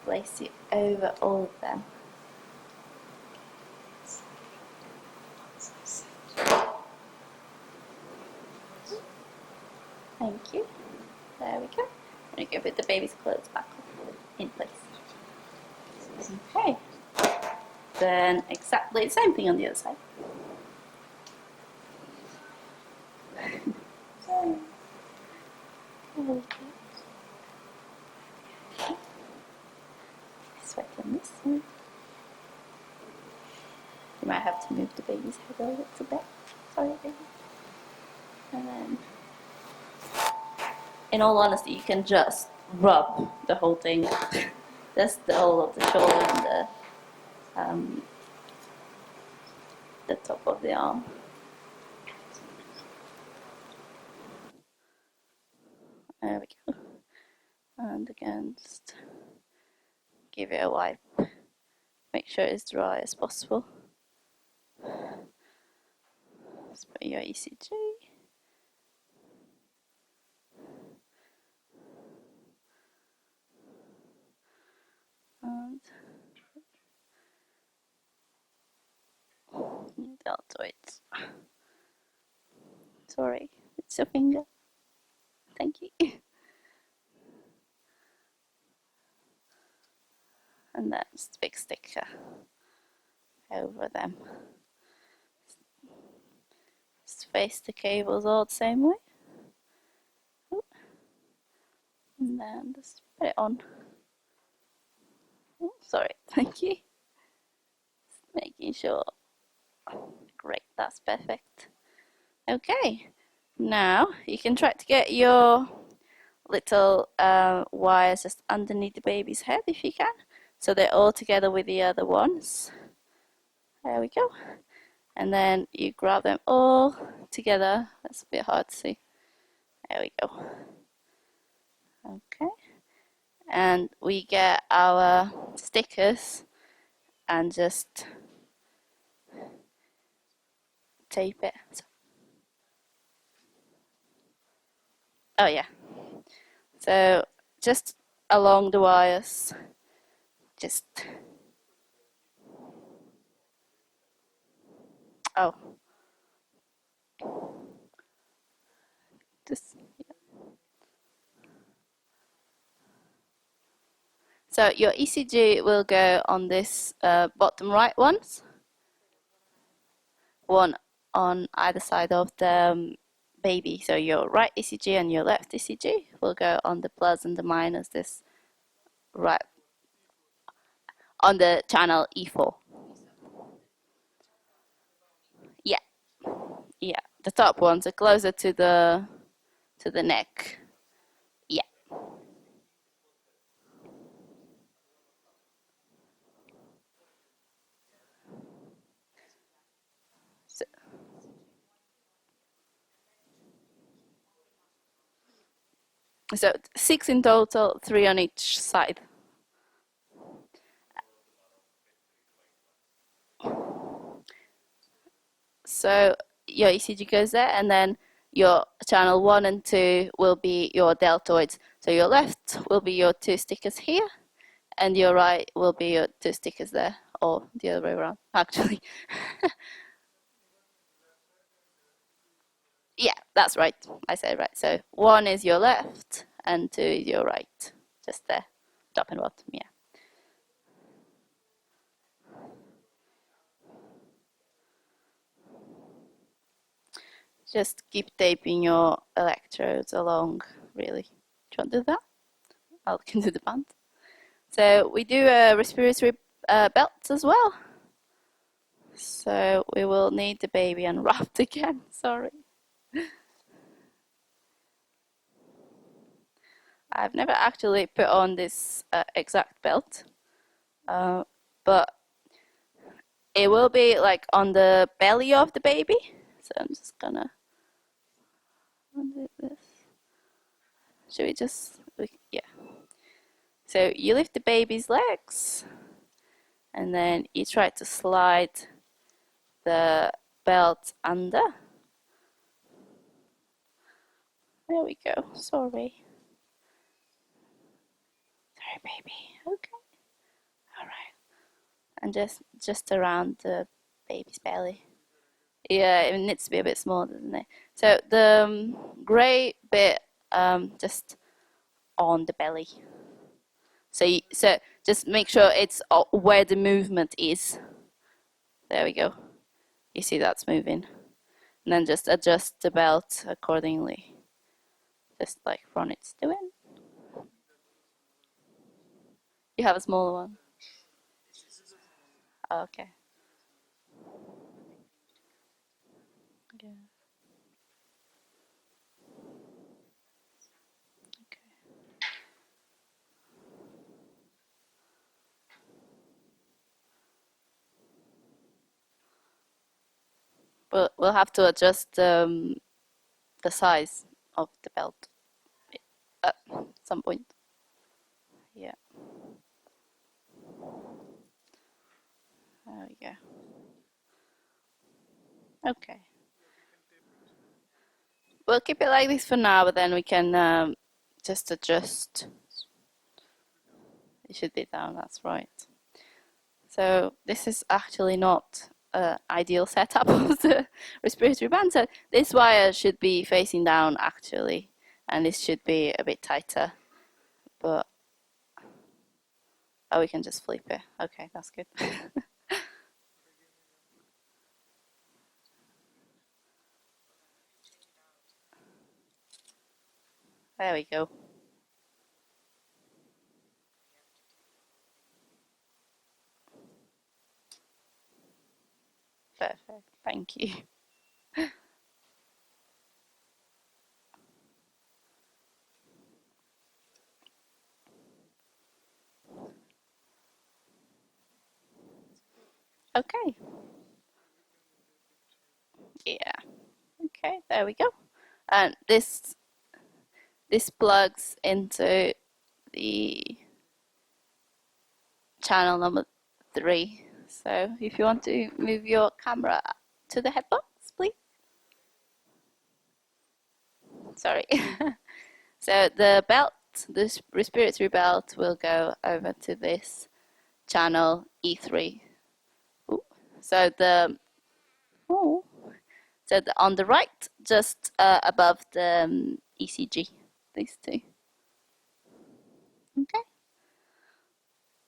place it over all of them. Thank you. There we go. I'm going to put the baby's clothes back in place. Okay. Then exactly the same thing on the other side. Sweat on this one. You might have to move the baby's head a little bit. Sorry, baby. And then, in all honesty, you can just rub the whole thing. Just the whole of the shoulder and the top of the arm. There we go. And again, just give it a wipe. Make sure it's dry as possible. Let's put your ECG. And deltoids. Sorry, it's your finger. Thank you. And that's the big sticker over them. Just face the cables all the same way. And then just put it on. Oh, sorry, thank you. Just making sure. Great, that's perfect. Okay, now you can try to get your little wires just underneath the baby's head if you can, so they're all together with the other ones. There we go. And then you grab them all together. That's a bit hard to see. There we go. Okay. And we get our stickers and just tape it. So Oh yeah. So just along the wires, just oh, just so your ECG will go on this bottom right ones, one on either side of the baby. So your right ECG and your left ECG will go on the plus and the minus this right on the channel E4. Yeah, yeah. The top ones are closer to the neck. Yeah. So, so 6 in total, 3 on each side. So your ECG goes there, and then your channel 1 and 2 will be your deltoids. So your left will be your 2 stickers here, and your right will be your 2 stickers there, or the other way around, actually. Yeah, that's right. I said right. So 1 is your left, and 2 is your right. Just there, top and bottom, yeah. Just keep taping your electrodes along, really. Do you want to do that? I can do the band. So we do respiratory belts as well. So we will need the baby unwrapped again, sorry. I've never actually put on this exact belt, but it will be like on the belly of the baby. So I'm just gonna undo this. Should we just, yeah. So you lift the baby's legs, and then you try to slide the belt under. There we go, sorry. Sorry, baby, okay. All right. And just around the baby's belly. Yeah, it needs to be a bit smaller, doesn't it? So the grey bit, just on the belly. So just make sure it's where the movement is. There we go. You see that's moving. And then just adjust the belt accordingly. Just like Ronit's doing. You have a smaller one? Oh, okay. Yeah. We'll have to adjust the size of the belt at some point. Yeah. There we go. Okay. We'll keep it like this for now, but then we can just adjust. It should be down, that's right. So this is actually not an ideal setup of the respiratory band. So this wire should be facing down actually, and this should be a bit tighter. But oh, we can just flip it. Okay, that's good. There we go. Perfect. Thank you. Okay. Yeah. Okay, there we go. And this plugs into the channel number 3. So if you want to move your camera to the headbox, please. Sorry. So the belt, this respiratory belt, will go over to this channel E3. Ooh. So the on the right, just above the ECG, these two. Okay.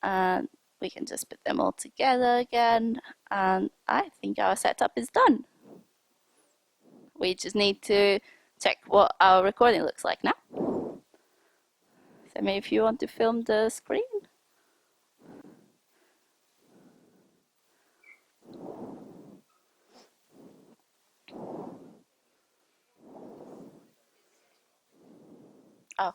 And we can just put them all together again, and I think our setup is done. We just need to check what our recording looks like now. So maybe if you want to film the screen. Oh.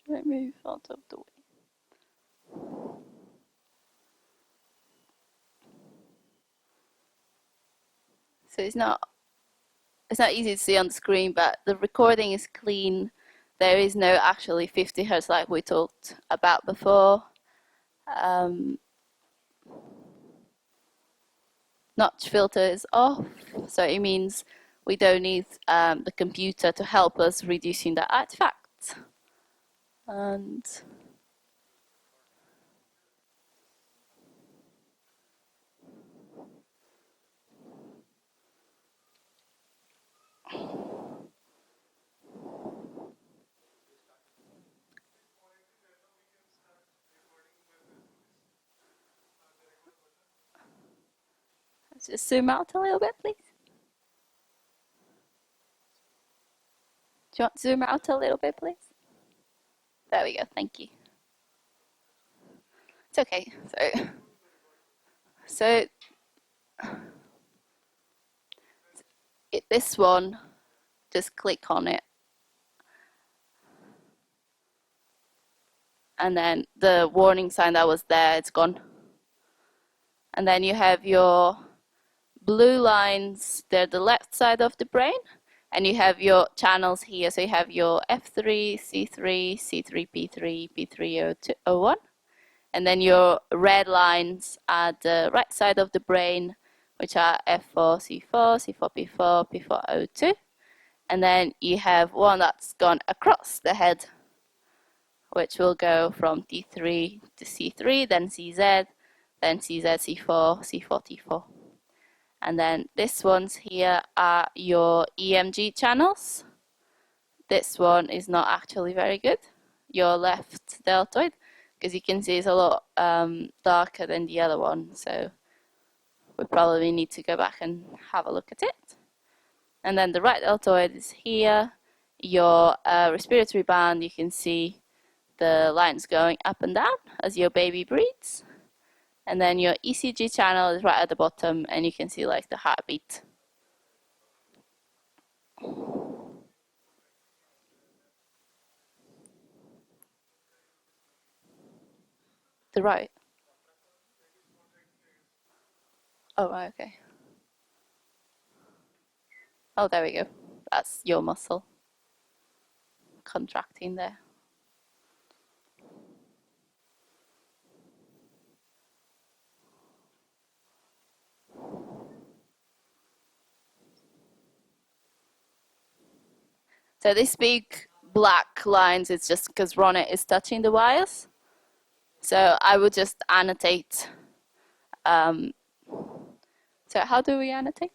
Should I move out of the way? So it's not easy to see on the screen, but the recording is clean. There is no actually 50 hertz like we talked about before. Notch filter is off, so it means we don't need the computer to help us reducing the artifacts. And let's just zoom out a little bit, please. Do you want to zoom out a little bit, please? There we go, thank you. It's okay. So this one, just click on it. And then the warning sign that was there, it's gone. And then you have your blue lines, they're the left side of the brain. And you have your channels here. So you have your F3, C3, C3, P3, P301. And then your red lines are the right side of the brain, which are F4, C4, C4, P4, P4O2. And then you have one that's gone across the head, which will go from T3 to C3, then CZ, then CZ, C4, C4, T4. And then these ones here are your EMG channels. This one is not actually very good, your left deltoid, because you can see it's a lot darker than the other one, so we probably need to go back and have a look at it. And then the right deltoid is here. Your respiratory band, you can see the lines going up and down as your baby breathes. And then your ECG channel is right at the bottom, and you can see like the heartbeat. The right. Oh, right, okay. Oh, there we go. That's your muscle contracting there. So this big black lines is just because Ronit is touching the wires. So I would just annotate. So how do we annotate?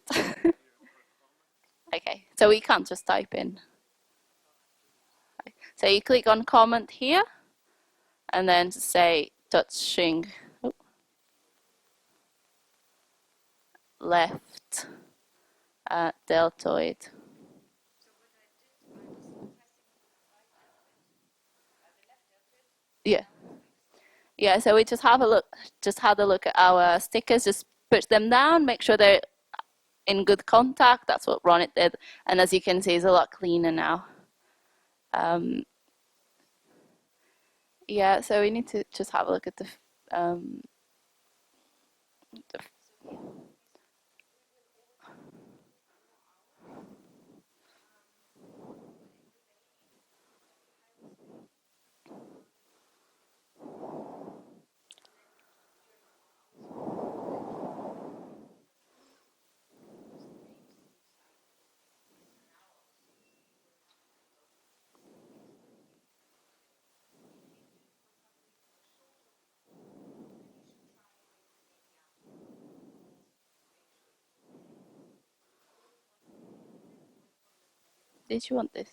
Okay, so we can't just type in. So you click on comment here, and then say touching left deltoid. Yeah. Yeah, so we just have a look, just had a look at our stickers, just push them down, make sure they're in good contact. That's what Ronit did, and as you can see, it's a lot cleaner now. Yeah, so we need to just have a look at the Did you want this?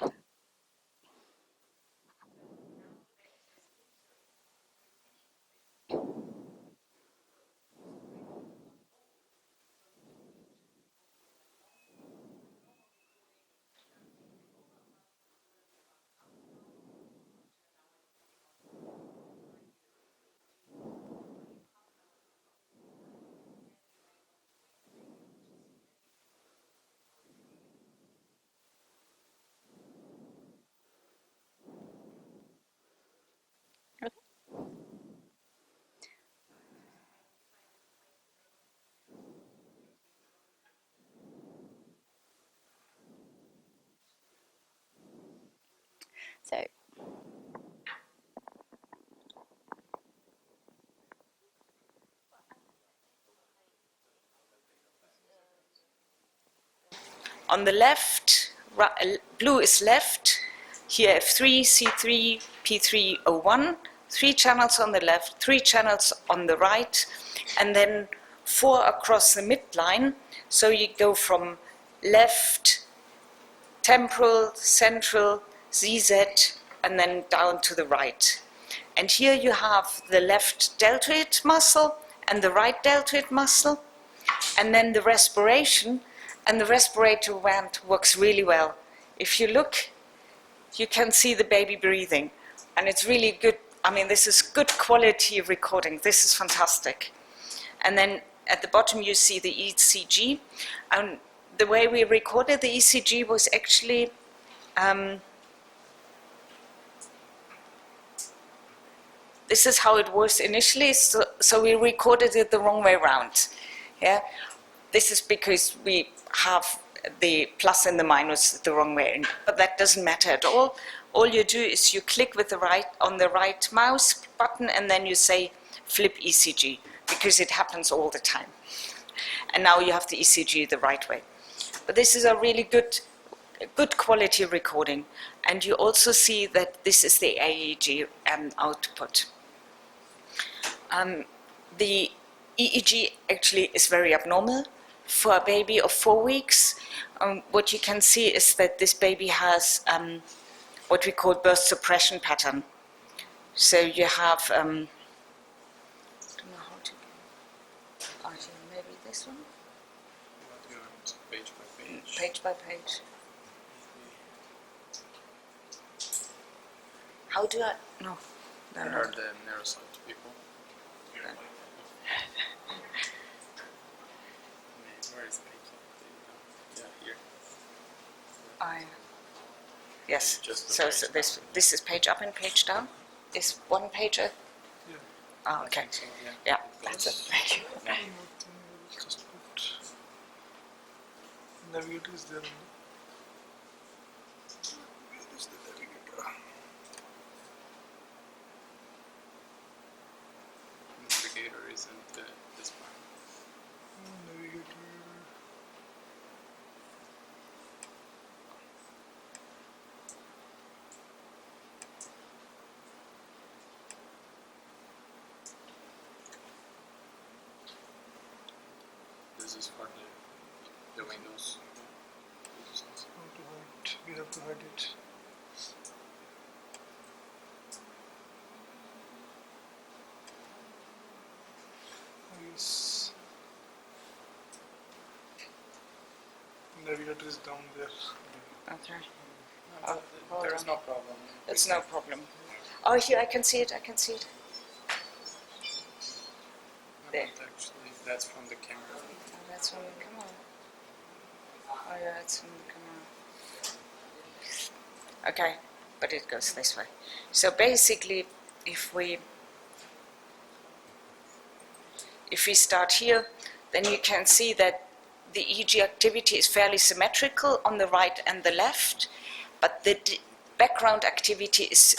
Okay. So On the left, blue is left. Here F3, C3, P3O1, 3 channels on the left, 3 channels on the right, and then 4 across the midline. So you go from left, temporal, central, ZZ, and then down to the right. And here you have the left deltoid muscle and the right deltoid muscle, and then the respiration, and the respirator band works really well. If you look, you can see the baby breathing, and it's really good. I mean, this is good quality recording. This is fantastic. And then at the bottom you see the ECG, and the way we recorded the ECG was actually this is how it was initially, so we recorded it the wrong way around. Yeah, this is because we have the plus and the minus the wrong way, but that doesn't matter at all. All you do is you click with the right on the right mouse button, and then you say flip ECG, because it happens all the time. And now you have the ECG the right way. But this is a really good quality recording, and you also see that this is the EEG output. The EEG actually is very abnormal for a baby of 4 weeks. What you can see is that this baby has what we call burst suppression pattern. So you have, I don't know how to, maybe this one? Page by page. Page by page. How do I, no. I heard the neuroscience people. Where is the page? Yeah, here. Yes, Just the so page this is page up and page down? Is one page a... Yeah. Oh, okay. So, Yeah, that's it, thank you. Just put navigator is there. Where is the navigator? Navigator isn't this one. Navigator. This is for the Windows. How to hide? We have to hide it. Yes. Navigator is down there. Okay, There is no problem. that's no problem. Oh, here, I can see it, I can see it. No, There. but actually, that's from the camera. Oh, that's from the camera. Oh yeah, it's from the camera. Okay, but it goes this way. So basically, if we start here, then you can see that the EEG activity is fairly symmetrical on the right and the left, but the background activity is,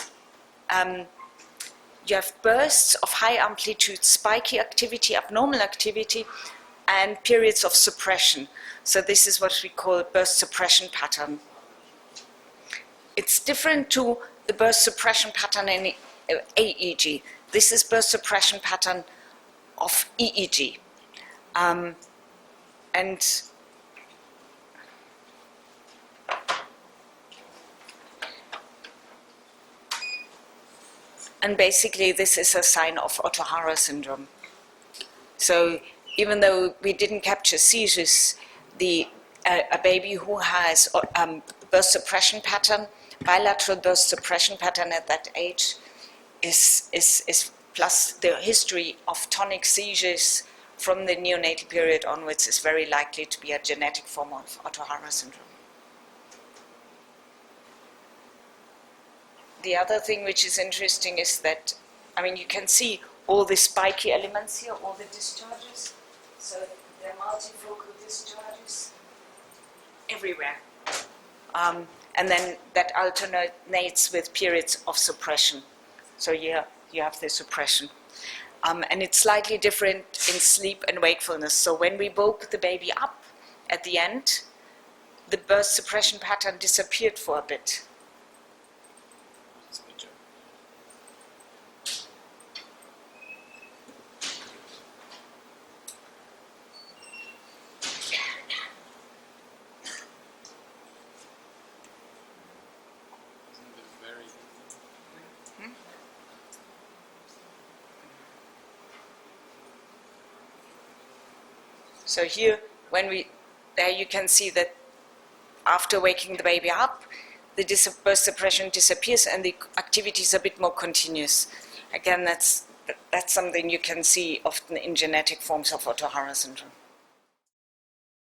you have bursts of high amplitude, spiky activity, abnormal activity, and periods of suppression. So this is what we call a burst suppression pattern. It's different to the burst suppression pattern in AEG. This is burst suppression pattern of EEG. And basically this is a sign of Otohara syndrome. So even though we didn't capture seizures, a baby who has burst suppression pattern, bilateral burst suppression pattern at that age is plus the history of tonic seizures from the neonatal period onwards is very likely to be a genetic form of Otohara syndrome. The other thing which is interesting is that, I mean, you can see all the spiky elements here, all the discharges. So there are multifocal discharges everywhere. And then that alternates with periods of suppression. So here you have the suppression. And it's slightly different in sleep and wakefulness. So when we woke the baby up at the end, the burst suppression pattern disappeared for a bit. So here, there you can see that after waking the baby up, the burst suppression disappears and the activity is a bit more continuous. Again, that's something you can see often in genetic forms of Otohara syndrome.